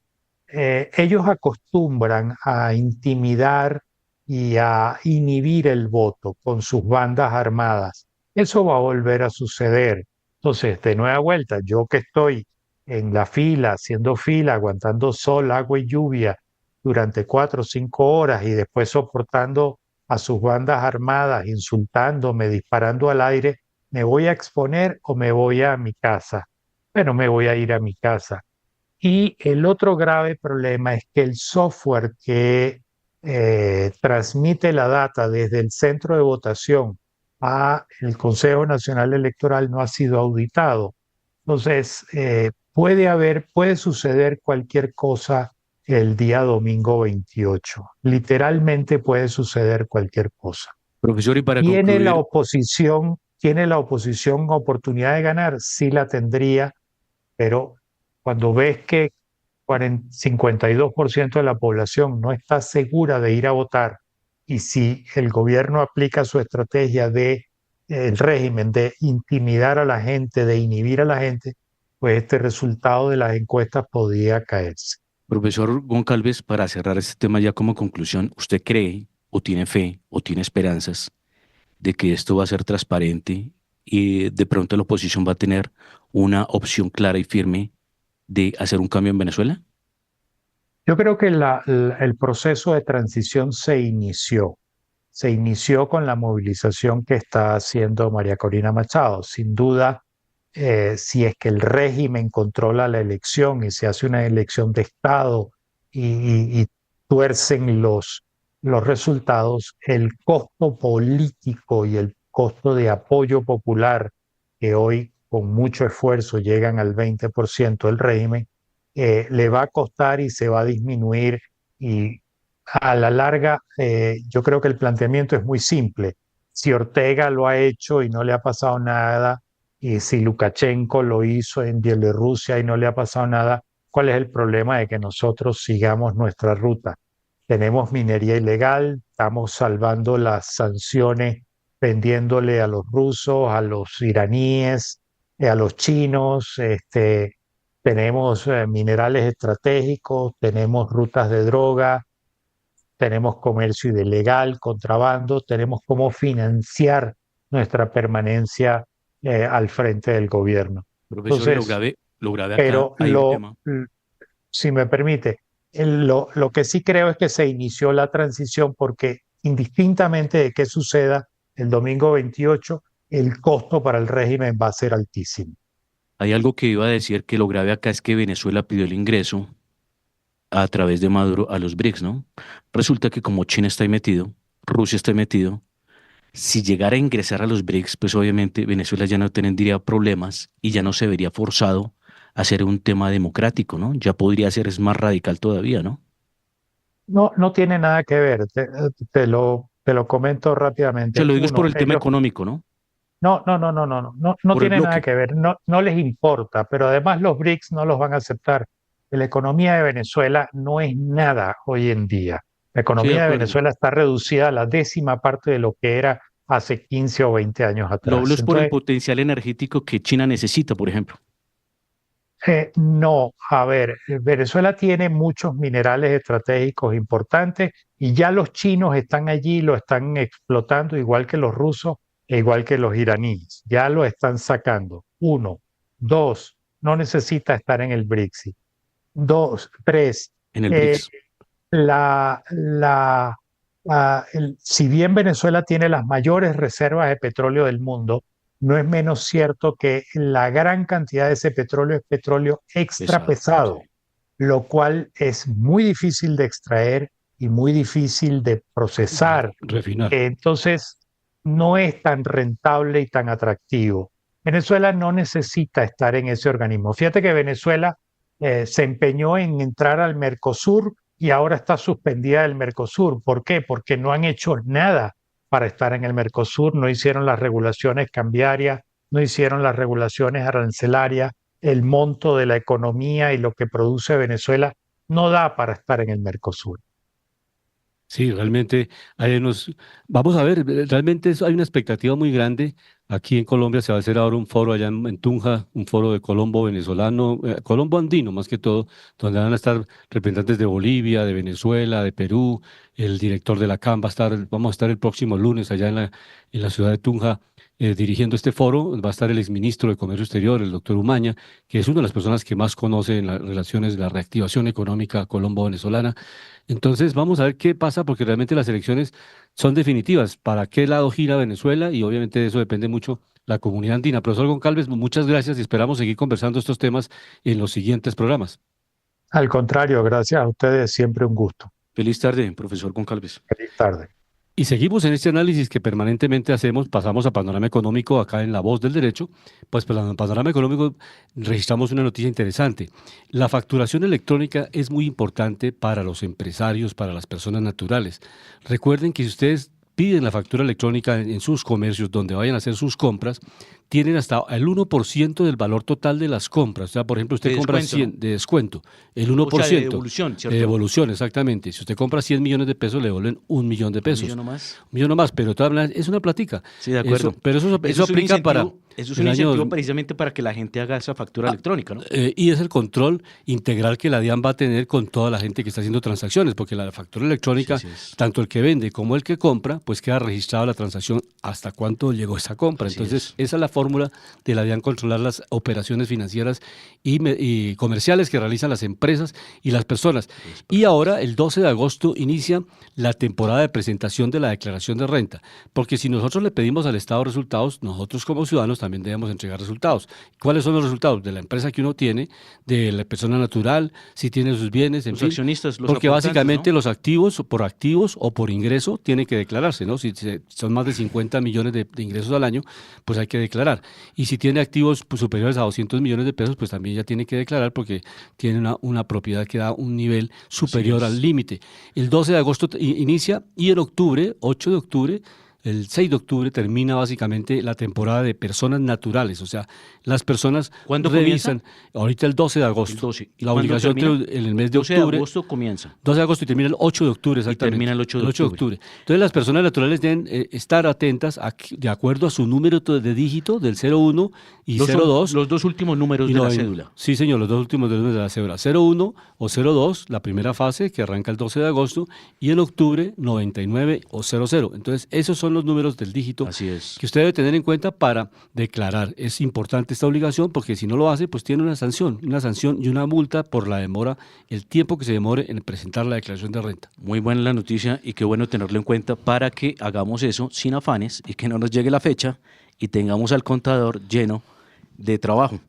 F: ellos acostumbran a intimidar y a inhibir el voto con sus bandas armadas. Eso va a volver a suceder. Entonces, de nueva vuelta, yo que estoy en la fila, haciendo fila, aguantando sol, agua y lluvia durante 4 o 5 horas y después soportando a sus bandas armadas, insultándome, disparando al aire, ¿me voy a exponer o me voy a mi casa? Bueno, me voy a ir a mi casa. Y el otro grave problema es que el software que transmite la data desde el centro de votación a el Consejo Nacional Electoral no ha sido auditado. Entonces, puede suceder cualquier cosa el día domingo 28. Literalmente puede suceder cualquier cosa.
E: Profesor, y para
F: ¿Tiene la
E: concluir,
F: oposición oportunidad de ganar? Sí la tendría, pero cuando ves que 52% de la población no está segura de ir a votar y si el gobierno aplica su estrategia de el régimen de intimidar a la gente, de inhibir a la gente, pues este resultado de las encuestas podría caerse.
E: profesor Goncalves, para cerrar este tema ya como conclusión, ¿usted cree o tiene fe o tiene esperanzas de que esto va a ser transparente y de pronto la oposición va a tener una opción clara y firme de hacer un cambio en Venezuela?
F: Yo creo que el proceso de transición se inició. Se inició con la movilización que está haciendo María Corina Machado. Sin duda, si es que el régimen controla la elección y se hace una elección de Estado y tuercen los resultados, el costo político y el costo de apoyo popular que hoy con mucho esfuerzo llegan al 20% del régimen, le va a costar y se va a disminuir y a la larga yo creo que el planteamiento es muy simple. Si Ortega lo ha hecho y no le ha pasado nada, y si Lukashenko lo hizo en Bielorrusia y no le ha pasado nada, ¿cuál es el problema de que nosotros sigamos nuestra ruta? Tenemos minería ilegal, estamos salvando las sanciones vendiéndole a los rusos, a los iraníes, a los chinos, tenemos minerales estratégicos, tenemos rutas de droga, tenemos comercio ilegal, contrabando, tenemos cómo financiar nuestra permanencia al frente del gobierno.
E: Profesor, y
F: Entonces,
E: lo grave acá,
F: pero
E: hay un tema.
F: si me permite, lo que sí creo es que se inició la transición porque indistintamente de qué suceda el domingo 28, el costo para el régimen va a ser altísimo.
E: Hay algo que iba a decir que lo grave acá es que Venezuela pidió el ingreso a través de Maduro a los BRICS, ¿no? Resulta que como China está ahí metido, Rusia está ahí metido, si llegara a ingresar a los BRICS, pues obviamente Venezuela ya no tendría problemas y ya no se vería forzado a hacer un tema democrático, ¿no? Ya podría ser, es más radical todavía, ¿no?
F: No, no tiene nada que ver, te lo comento
E: Se
F: rápidamente.
E: lo digo es por
F: Uno,
E: el tema
F: ellos
E: económico, ¿no?
F: no
E: Por el
F: tiene nada
E: bloque.
F: que ver, no les importa, pero además los BRICS no los van a aceptar. La economía de Venezuela no es nada hoy en día. La
E: Sí, de
F: economía de
E: acuerdo.
F: Venezuela está reducida a la 10ª parte de lo que era hace 15 o 20 años
E: Lo hablo
F: atrás.
E: es por el
F: Entonces,
E: potencial energético que China necesita, por ejemplo.
F: no, a ver, Venezuela tiene muchos minerales estratégicos importantes y ya los chinos están allí, lo están explotando igual que los rusos e igual que los iraníes. Ya lo están sacando. Uno. Dos, no necesita estar en el BRICS. Dos, tres,
E: En el
F: eh,
E: BRICS.
F: la, la, si bien Venezuela tiene las mayores reservas de petróleo del mundo, no es menos cierto que la gran cantidad de ese petróleo es petróleo extra
E: Pesado. Sí.
F: pesado, lo cual es muy difícil de extraer y muy difícil de procesar.
C: Refinar.
F: Entonces, no es tan rentable y tan atractivo. Venezuela no necesita estar en ese organismo. Fíjate que Venezuela se empeñó en entrar al Mercosur y ahora está suspendida del Mercosur. ¿Por qué? Porque no han hecho nada para estar en el Mercosur, no hicieron las regulaciones cambiarias, no hicieron las regulaciones arancelarias, el monto de la economía y lo que produce Venezuela no da para estar en el Mercosur.
C: Sí, realmente vamos a ver, realmente hay una expectativa muy grande. Aquí en Colombia se va a hacer ahora un foro allá en Tunja, un foro de Colombo venezolano, Colombo andino más que todo, donde van a estar representantes de Bolivia, de Venezuela, de Perú, el director de la CAM vamos a estar el próximo lunes allá en la ciudad de Tunja. Dirigiendo este foro va a estar el exministro de Comercio Exterior, el doctor Umaña, que es una de las personas que más conoce en las relaciones de la reactivación económica colombo-venezolana. Entonces, vamos a ver qué pasa, porque realmente las elecciones son definitivas. ¿Para qué lado gira Venezuela? Y obviamente de eso depende mucho la comunidad andina. Profesor Goncalves, muchas gracias y esperamos seguir conversando estos temas en los siguientes programas.
F: Al contrario, gracias a ustedes, siempre un gusto.
E: Feliz tarde, profesor Goncalves.
F: Feliz tarde.
C: Y seguimos en este análisis que permanentemente hacemos, pasamos a Panorama Económico acá en La Voz del Derecho, pues para el Panorama Económico registramos una noticia interesante. La facturación electrónica es muy importante para los empresarios, para las personas naturales. Recuerden que si ustedes piden la factura electrónica en sus comercios donde vayan a hacer sus compras, tienen hasta el 1% del valor total de las compras. O sea, por ejemplo, usted
E: De
C: compra
E: descuento,
C: 100 de descuento, el 1%.
E: O sea, de devolución, ¿cierto?
C: De devolución, exactamente. Si usted compra 100 millones de pesos, le devuelven 1 millón de pesos.
E: ¿Un millón o más?
C: 1 millón o más, pero de todas maneras es una platica.
E: Sí, de acuerdo.
C: Pero eso
E: es un
C: aplica para
E: Eso es
C: el
E: un
C: año
E: incentivo precisamente para que la gente haga esa factura electrónica, ¿no?
C: y es el control integral que la DIAN va a tener con toda la gente que está haciendo transacciones, porque la factura electrónica,
E: Sí, sí, es.
C: tanto el que vende como el que compra, pues queda registrada la transacción hasta cuánto llegó esa compra.
E: Así
C: Entonces,
E: es.
C: esa es la fórmula de la DIAN, controlar las operaciones financieras y comerciales que realizan las empresas y las personas. Y ahora, el 12 de agosto, inicia la temporada de presentación de la declaración de renta, porque si nosotros le pedimos al Estado resultados, nosotros como ciudadanos también debemos entregar resultados. ¿Cuáles son los resultados? De la empresa que uno tiene, de la persona natural, si tiene sus bienes, en
E: Los
C: fin.
E: accionistas, los
C: Porque
E: aportantes,
C: básicamente
E: ¿no?
C: los activos o por ingreso tienen que declararse, ¿no? Si son más de 50 millones de ingresos al año, pues hay que declarar. Y si tiene activos pues, superiores a 200 millones de pesos, pues también ya tiene que declarar porque tiene una propiedad que da un nivel superior
E: es.
C: al límite. El 12 de agosto inicia y en octubre, 8 de octubre, el 6 de octubre termina básicamente la temporada de personas naturales, o sea, las personas
E: ¿Cuándo
C: revisan, ahorita el 12 de agosto,
E: El 12. ¿Y
C: la
E: cuándo
C: obligación
E: termina?
C: en el mes de
E: 12 de
C: octubre,
E: agosto comienza.
C: 12 de agosto y termina el 8 de octubre, exactamente.
E: termina el 8 de octubre.
C: Entonces las personas naturales deben estar atentas de acuerdo a su número de dígito del 01 y
E: Los
C: 02.
E: Los dos últimos números
C: Y
E: de la
C: 90.
E: cédula.
C: Sí, señor, los dos últimos números de la cédula. 01 o 02, la primera fase que arranca el 12 de agosto, y en octubre 99 o 00. Entonces, esos son los números del dígito
E: Así es.
C: que usted debe tener en cuenta para declarar. Es importante esta obligación porque si no lo hace, pues tiene una sanción y una multa por la demora, el tiempo que se demore en presentar la declaración de renta.
E: Muy buena la noticia y qué bueno tenerlo en cuenta para que hagamos eso sin afanes y que no nos llegue la fecha y tengamos al contador lleno de trabajo.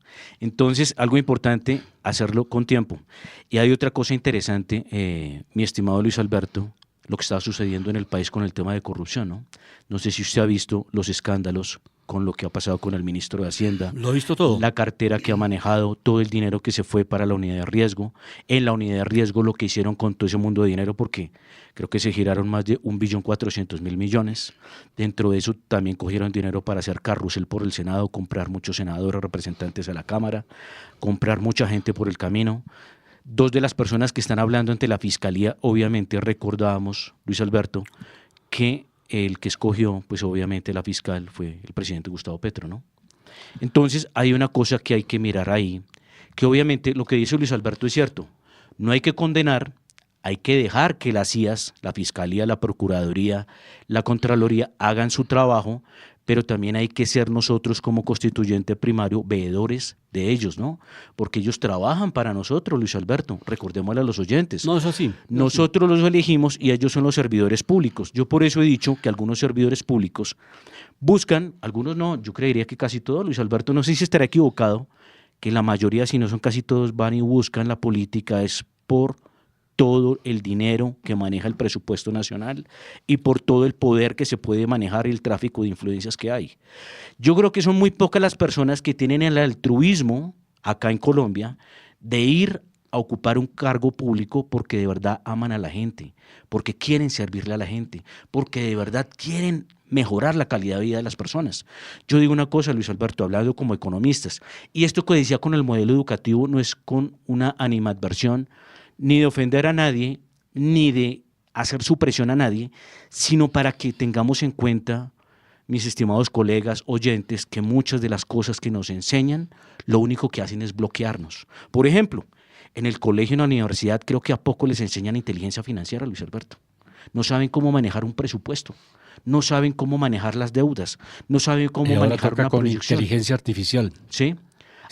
E: Entonces, algo importante, hacerlo con tiempo. Y hay otra cosa interesante, mi estimado Luis Alberto, lo que está sucediendo en el país con el tema de corrupción, ¿no? No sé si usted ha visto los escándalos con lo que ha pasado con el ministro de Hacienda.
C: Lo he visto todo.
E: La cartera que ha manejado, todo el dinero que se fue para la unidad de riesgo. En la unidad de riesgo lo que hicieron con todo ese mundo de dinero, porque creo que se giraron más de 1.400.000.000.000. Dentro de eso también cogieron dinero para hacer carrusel por el Senado, comprar muchos senadores, representantes a la Cámara, comprar mucha gente por el camino. Dos de las personas que están hablando ante la Fiscalía, obviamente recordábamos, Luis Alberto, que el que escogió, pues obviamente la fiscal fue el presidente Gustavo Petro, ¿no? Entonces hay una cosa que hay que mirar ahí, que obviamente lo que dice Luis Alberto es cierto, no hay que condenar, hay que dejar que las CIAs, la Fiscalía, la Procuraduría, la Contraloría hagan su trabajo, pero también hay que ser nosotros como constituyente primario veedores de ellos, ¿no? Porque ellos trabajan para nosotros, Luis Alberto, recordémosle a los oyentes.
C: No es así.
E: Nosotros los elegimos y ellos son los servidores públicos. Yo por eso he dicho que algunos servidores públicos buscan, algunos no, yo creería que casi todos, Luis Alberto, no sé si estará equivocado, que la mayoría, si no son casi todos, van y buscan la política es por todo el dinero que maneja el presupuesto nacional y por todo el poder que se puede manejar y el tráfico de influencias que hay. Yo creo que son muy pocas las personas que tienen el altruismo acá en Colombia de ir a ocupar un cargo público porque de verdad aman a la gente, porque quieren servirle a la gente, porque de verdad quieren mejorar la calidad de vida de las personas. Yo digo una cosa, Luis Alberto, hablando como economistas, y esto que decía con el modelo educativo no es con una animadversión, ni de ofender a nadie, ni de hacer supresión a nadie, sino para que tengamos en cuenta, mis estimados colegas, oyentes, que muchas de las cosas que nos enseñan, lo único que hacen es bloquearnos. Por ejemplo, en el colegio, en la universidad, creo que a poco les enseñan inteligencia financiera, Luis Alberto. No saben cómo manejar un presupuesto, no saben cómo manejar las deudas, no saben cómo manejar una
C: con
E: proyección.
C: Inteligencia artificial.
E: ¿Sí?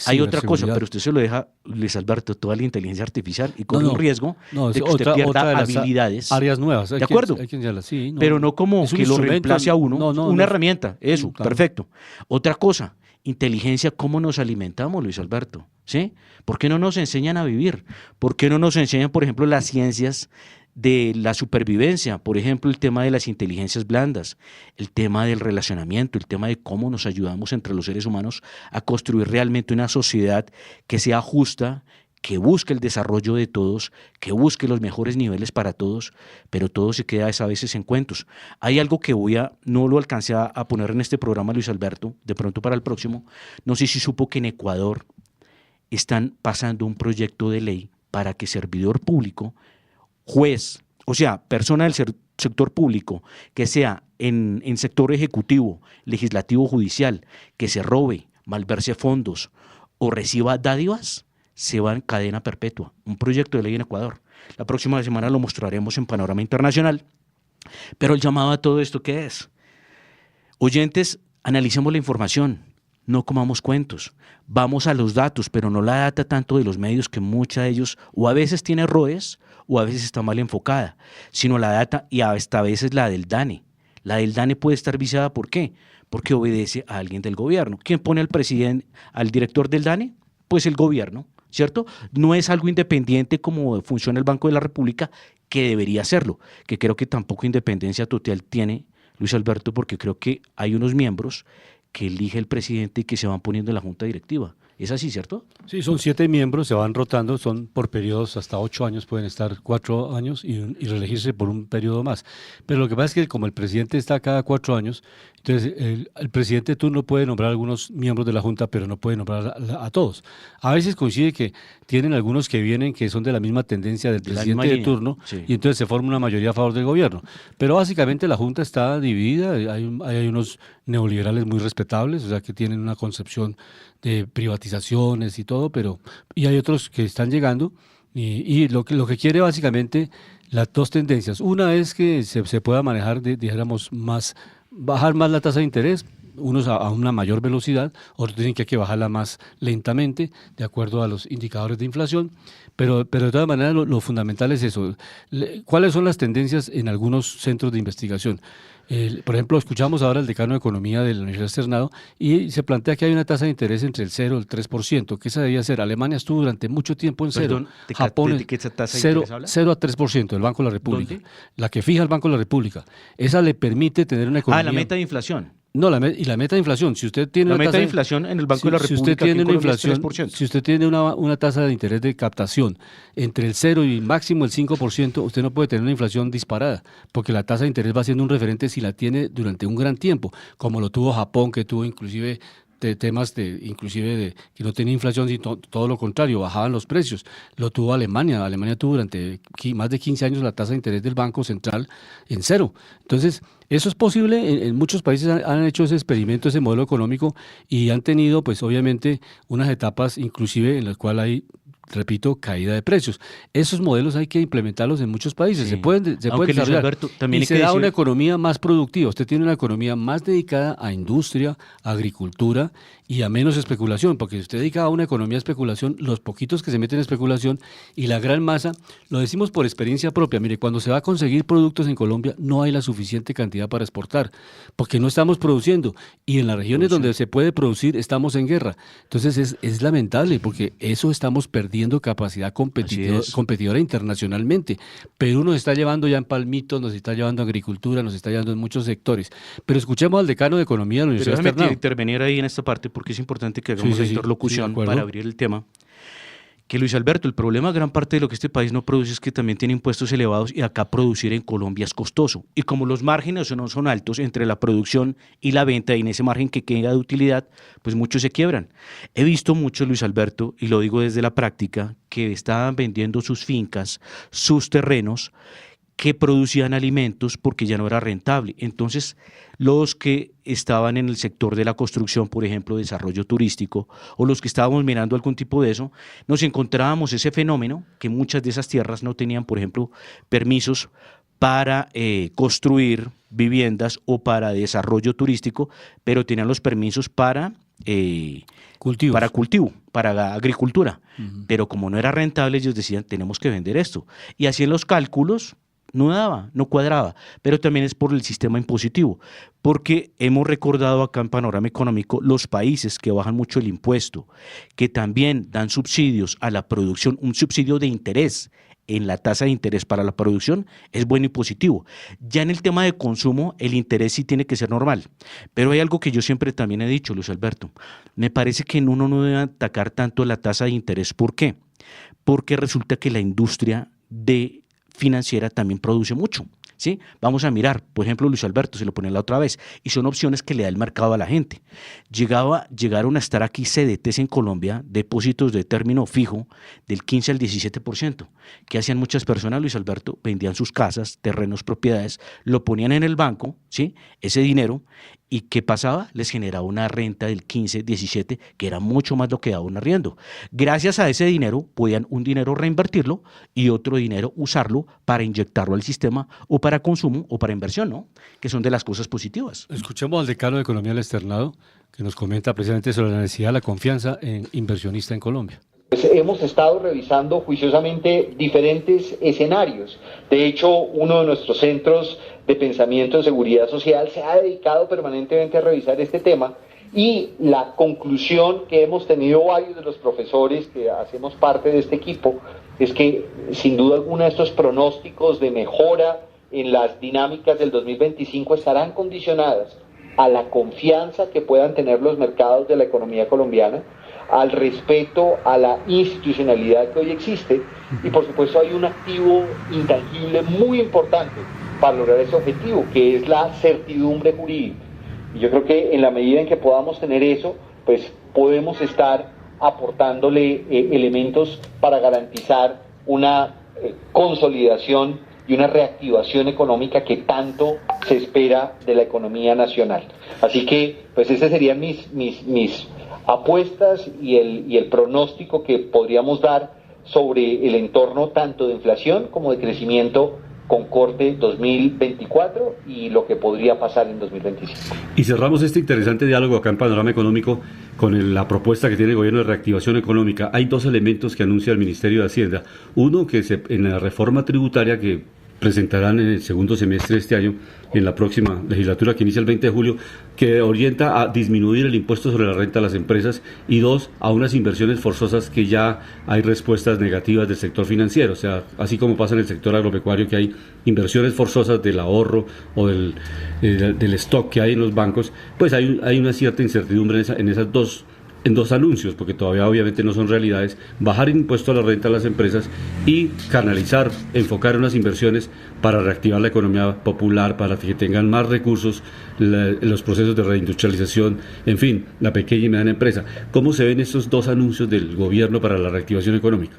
E: Hay otra cosa, pero usted se lo deja, Luis Alberto, toda la inteligencia artificial y corre un riesgo de que usted pierda habilidades.
C: Áreas nuevas.
E: ¿De acuerdo?
C: Sí,
E: pero no como que lo reemplace a uno, una herramienta, eso,
C: claro.
E: Perfecto. Otra cosa, inteligencia, ¿cómo nos alimentamos, Luis Alberto? ¿Sí? ¿Por qué no nos enseñan a vivir? ¿Por qué no nos enseñan, por ejemplo, las ciencias de la supervivencia? Por ejemplo, el tema de las inteligencias blandas, el tema del relacionamiento, el tema de cómo nos ayudamos entre los seres humanos a construir realmente una sociedad que sea justa, que busque el desarrollo de todos, que busque los mejores niveles para todos, pero todo se queda a veces en cuentos. Hay algo que no lo alcancé a poner en este programa, Luis Alberto, de pronto para el próximo. No sé si supo que en Ecuador están pasando un proyecto de ley para que servidor público, juez, o sea, persona del sector público, que sea en sector ejecutivo, legislativo, judicial, que se robe, malverse fondos o reciba dádivas, se va en cadena perpetua. Un proyecto de ley en Ecuador. La próxima semana lo mostraremos en Panorama Internacional. Pero el llamado a todo esto, ¿qué es? Oyentes, analicemos la información, no comamos cuentos. Vamos a los datos, pero no la data tanto de los medios, que muchos de ellos o a veces tiene errores o a veces está mal enfocada, sino la data, y hasta a veces la del DANE. La del DANE puede estar viciada, ¿por qué? Porque obedece a alguien del gobierno. ¿Quién pone al director del DANE? Pues el gobierno, ¿cierto? No es algo independiente como funciona el Banco de la República, que debería serlo, que creo que tampoco independencia total tiene, Luis Alberto, porque creo que hay unos miembros que elige el presidente y que se van poniendo en la junta directiva. ¿Es así, cierto?
C: Sí, son 7 miembros, se van rotando, son por periodos hasta 8 años, pueden estar 4 años y reelegirse por un periodo más. Pero lo que pasa es que como el presidente está cada 4 años, entonces el presidente de turno puede nombrar a algunos miembros de la Junta, pero no puede nombrar a todos. A veces coincide que tienen algunos que vienen que son de la misma tendencia del presidente de turno, sí, y entonces se forma una mayoría a favor del gobierno. Pero básicamente la Junta está dividida, hay unos neoliberales muy respetables, o sea que tienen una concepción de privatizaciones y todo, y hay otros que están llegando y lo que quiere básicamente las dos tendencias. Una es que se pueda manejar, dijéramos, bajar más la tasa de interés, unos a una mayor velocidad, otros dicen que hay que bajarla más lentamente, de acuerdo a los indicadores de inflación, pero de todas maneras lo fundamental es eso. ¿Cuáles son las tendencias en algunos centros de investigación? Por ejemplo, escuchamos ahora al decano de Economía de la Universidad Externado y se plantea que hay una tasa de interés entre el 0 y el 3%, que esa debía ser. Alemania estuvo durante mucho tiempo en 0. Japón,
E: ¿de qué tasa de
C: 0,
E: interés habla?
C: 0 a 3% del Banco de la República.
E: ¿Dónde?
C: La que fija el Banco de la República. Esa le permite tener una economía...
E: la meta de inflación.
C: No, y la meta de inflación. Si usted tiene
E: la meta de inflación en el Banco de la República,
C: si usted tiene una tasa de interés de captación entre el 0 y máximo el 5%, usted no puede tener una inflación disparada, porque la tasa de interés va siendo un referente si la tiene durante un gran tiempo, como lo tuvo Japón, que tuvo inclusive temas de que no tenía inflación, sino todo lo contrario, bajaban los precios. Lo tuvo Alemania. Alemania tuvo durante más de 15 años la tasa de interés del Banco Central en 0. Entonces, eso es posible. En muchos países han hecho ese experimento, ese modelo económico, y han tenido, pues obviamente, unas etapas inclusive en las cuales hay, repito, caída de precios. Esos modelos hay que implementarlos en muchos países,
E: sí.
C: se pueden desarrollar,
E: Alberto, también
C: y se da una economía más productiva. Usted tiene una economía más dedicada a industria, agricultura y a menos especulación, porque si usted dedica a una economía de especulación, los poquitos que se meten en especulación y la gran masa, lo decimos por experiencia propia, mire, cuando se va a conseguir productos en Colombia no hay la suficiente cantidad para exportar, porque no estamos produciendo, y en las regiones donde se puede producir estamos en guerra. Entonces es lamentable, porque eso estamos perdiendo capacidad competidora internacionalmente. Perú nos está llevando ya en palmitos, nos está llevando a agricultura, nos está llevando en muchos sectores. Pero escuchemos al decano de Economía de la Universidad Externado.
E: Déjame intervenir ahí en esta parte, porque es importante que hagamos la interlocución para abrir el tema. Que Luis Alberto, el problema, gran parte de lo que este país no produce es que también tiene impuestos elevados, y acá producir en Colombia es costoso. Y como los márgenes no son altos entre la producción y la venta, y en ese margen que queda de utilidad, pues muchos se quiebran. He visto mucho, Luis Alberto, y lo digo desde la práctica, que estaban vendiendo sus fincas, sus terrenos, que producían alimentos porque ya no era rentable. Entonces, los que estaban en el sector de la construcción, por ejemplo, desarrollo turístico, o los que estábamos mirando algún tipo de eso, nos encontrábamos ese fenómeno que muchas de esas tierras no tenían, por ejemplo, permisos para construir viviendas o para desarrollo turístico, pero tenían los permisos para cultivo, para agricultura. Pero como no era rentable, ellos decían, tenemos que vender esto. Y hacían los cálculos, no daba, no cuadraba, pero también es por el sistema impositivo, porque hemos recordado acá en Panorama Económico los países que bajan mucho el impuesto, que también dan subsidios a la producción, un subsidio de interés en la tasa de interés para la producción es bueno y positivo. Ya en el tema de consumo, el interés sí tiene que ser normal, pero hay algo que yo siempre también he dicho, Luis Alberto, me parece que uno no debe atacar tanto la tasa de interés. ¿Por qué? Porque resulta que la industria financiera también produce mucho, ¿sí? Vamos a mirar, por ejemplo, Luis Alberto, se lo pone la otra vez, y son opciones que le da el mercado a la gente. Llegaron a estar aquí CDTs en Colombia, depósitos de término fijo del 15 al 17%. ¿Qué hacían muchas personas, Luis Alberto? Vendían sus casas, terrenos, propiedades, lo ponían en el banco, ¿sí? Ese dinero, ¿y qué pasaba? Les generaba una renta del 15, 17, que era mucho más lo que daba un arriendo. Gracias a ese dinero, podían un dinero reinvertirlo y otro dinero usarlo para inyectarlo al sistema o para consumo o para inversión, ¿no? Que son de las cosas positivas.
C: Escuchemos al decano de Economía del Externado, que nos comenta precisamente sobre la necesidad de la confianza en inversionista en Colombia.
G: Pues hemos estado revisando juiciosamente diferentes escenarios. De hecho, uno de nuestros centros de pensamiento en seguridad social se ha dedicado permanentemente a revisar este tema, y la conclusión que hemos tenido varios de los profesores que hacemos parte de este equipo es que sin duda alguna estos pronósticos de mejora en las dinámicas del 2025 estarán condicionadas a la confianza que puedan tener los mercados de la economía colombiana, al respeto a la institucionalidad que hoy existe, y por supuesto hay un activo intangible muy importante para lograr ese objetivo, que es la certidumbre jurídica. Y yo creo que en la medida en que podamos tener eso, pues podemos estar aportándole elementos para garantizar una consolidación y una reactivación económica que tanto se espera de la economía nacional. Así que, pues esas serían mis apuestas y el pronóstico que podríamos dar sobre el entorno tanto de inflación como de crecimiento con corte 2024 y lo que podría pasar en 2025.
C: Y cerramos este interesante diálogo acá en Panorama Económico con la propuesta que tiene el gobierno de reactivación económica. Hay dos elementos que anuncia el Ministerio de Hacienda. Uno, que en la reforma tributaria que presentarán en el segundo semestre de este año, en la próxima legislatura que inicia el 20 de julio, que orienta a disminuir el impuesto sobre la renta a las empresas, y dos, a unas inversiones forzosas que ya hay respuestas negativas del sector financiero. O sea, así como pasa en el sector agropecuario, que hay inversiones forzosas del ahorro o del stock que hay en los bancos, pues hay una cierta incertidumbre en esas dos anuncios, porque todavía obviamente no son realidades. Bajar el impuesto a la renta a las empresas y canalizar, enfocar unas inversiones para reactivar la economía popular, para que tengan más recursos los procesos de reindustrialización, en fin, la pequeña y mediana empresa. ¿Cómo se ven estos dos anuncios del gobierno para la reactivación económica?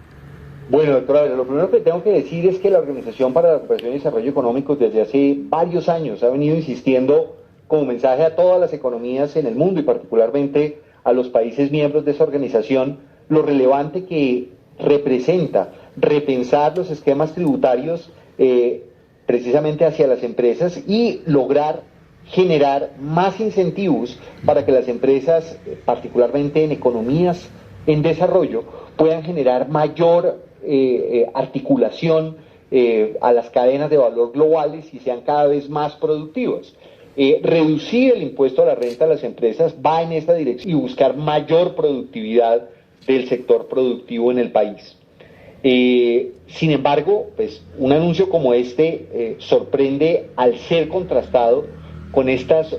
G: Bueno, doctora, lo primero que tengo que decir es que la Organización para la Recuperación y Desarrollo Económico desde hace varios años ha venido insistiendo como mensaje a todas las economías en el mundo y particularmente a los países miembros de esa organización, lo relevante que representa repensar los esquemas tributarios precisamente hacia las empresas y lograr generar más incentivos para que las empresas, particularmente en economías en desarrollo, puedan generar mayor articulación a las cadenas de valor globales y sean cada vez más productivas. Reducir el impuesto a la renta a las empresas va en esta dirección y buscar mayor productividad del sector productivo en el país. Sin embargo, pues, un anuncio como este sorprende al ser contrastado con estas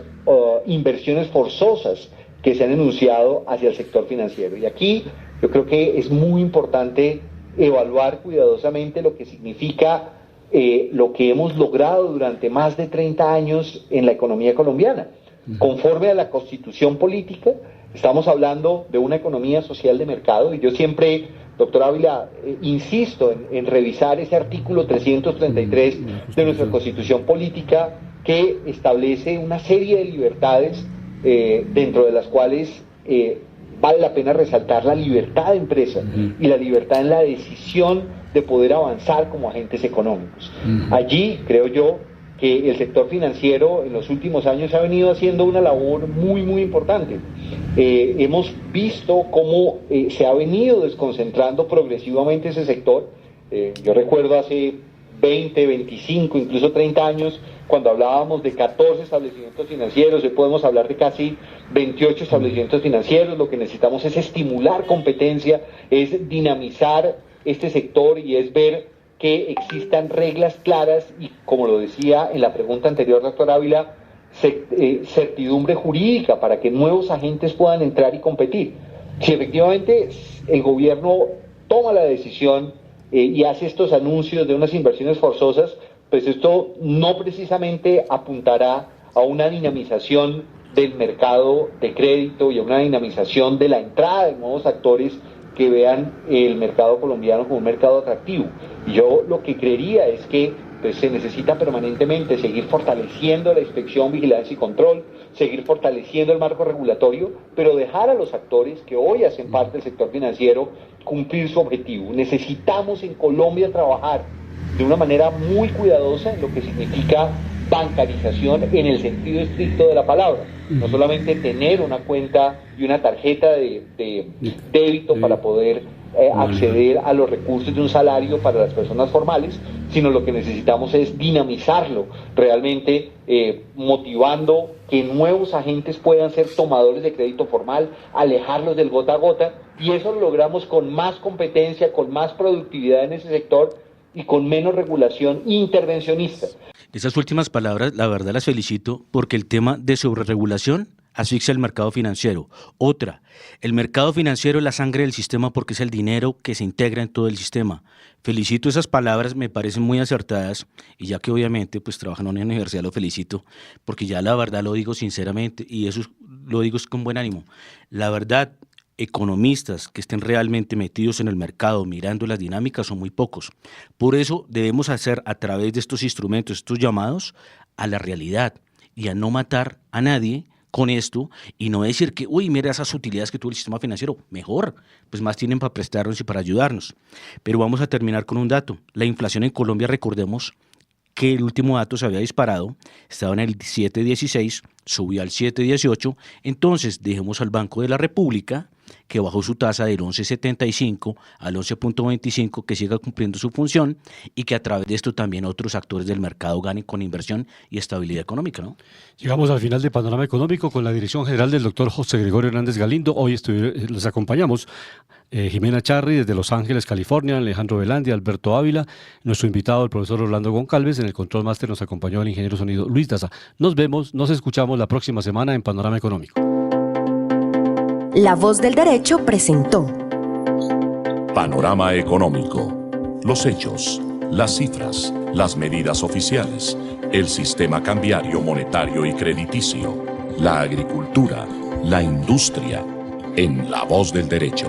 G: inversiones forzosas que se han enunciado hacia el sector financiero. Y aquí yo creo que es muy importante evaluar cuidadosamente lo que significa lo que hemos logrado durante más de 30 años en la economía colombiana. Conforme a la constitución política, estamos hablando de una economía social de mercado, y yo siempre, doctor Ávila, insisto en revisar ese artículo 333 de nuestra constitución política, que establece una serie de libertades, dentro de las cuales vale la pena resaltar la libertad de empresa y la libertad en la decisión de poder avanzar como agentes económicos. Allí creo yo que el sector financiero en los últimos años ha venido haciendo una labor muy, muy importante. Hemos visto cómo se ha venido desconcentrando progresivamente ese sector. Yo recuerdo hace 20, 25, incluso 30 años, cuando hablábamos de 14 establecimientos financieros, hoy podemos hablar de casi 28 establecimientos financieros. Lo que necesitamos es estimular competencia, es dinamizar este sector y es ver que existan reglas claras y, como lo decía en la pregunta anterior, doctor Ávila, certidumbre jurídica para que nuevos agentes puedan entrar y competir. Si efectivamente el gobierno toma la decisión y hace estos anuncios de unas inversiones forzosas, pues esto no precisamente apuntará a una dinamización del mercado de crédito y a una dinamización de la entrada de nuevos actores que vean el mercado colombiano como un mercado atractivo. Y yo lo que creería es que pues, se necesita permanentemente seguir fortaleciendo la inspección, vigilancia y control, seguir fortaleciendo el marco regulatorio, pero dejar a los actores que hoy hacen parte del sector financiero cumplir su objetivo. Necesitamos en Colombia trabajar de una manera muy cuidadosa en lo que significa bancarización en el sentido estricto de la palabra. No solamente tener una cuenta y una tarjeta de débito para poder acceder a los recursos de un salario para las personas formales, sino lo que necesitamos es dinamizarlo, realmente motivando que nuevos agentes puedan ser tomadores de crédito formal, alejarlos del gota a gota, y eso lo logramos con más competencia, con más productividad en ese sector y con menos regulación intervencionista.
E: Esas últimas palabras, la verdad las felicito, porque el tema de sobreregulación asfixia el mercado financiero. Otra, el mercado financiero es la sangre del sistema porque es el dinero que se integra en todo el sistema. Felicito esas palabras, me parecen muy acertadas, y ya que obviamente pues trabajan en una universidad, lo felicito, porque ya la verdad lo digo sinceramente, y eso lo digo con buen ánimo. La verdad, economistas que estén realmente metidos en el mercado, mirando las dinámicas, son muy pocos. Por eso debemos hacer a través de estos instrumentos, estos llamados a la realidad y a no matar a nadie con esto y no decir que, uy, mira esas utilidades que tuvo el sistema financiero, mejor, pues más tienen para prestarnos y para ayudarnos. Pero vamos a terminar con un dato. La inflación en Colombia, recordemos que el último dato se había disparado, estaba en el 7.16, subió al 7.18, entonces dejemos al Banco de la República, que bajó su tasa del 11.75 al 11.25, que siga cumpliendo su función y que a través de esto también otros actores del mercado ganen con inversión y estabilidad económica, ¿no?
C: Llegamos al final de Panorama Económico con la dirección general del doctor José Gregorio Hernández Galindo. Hoy les acompañamos Jimena Charri desde Los Ángeles, California, Alejandro Velandia, Alberto Ávila, nuestro invitado, el profesor Orlando Goncalves. En el Control Máster nos acompañó el ingeniero sonido Luis Daza. Nos vemos, nos escuchamos la próxima semana en Panorama Económico.
A: La Voz del Derecho presentó
B: Panorama Económico. Los hechos, las cifras, las medidas oficiales, el sistema cambiario, monetario y crediticio, la agricultura, la industria, en La Voz del Derecho.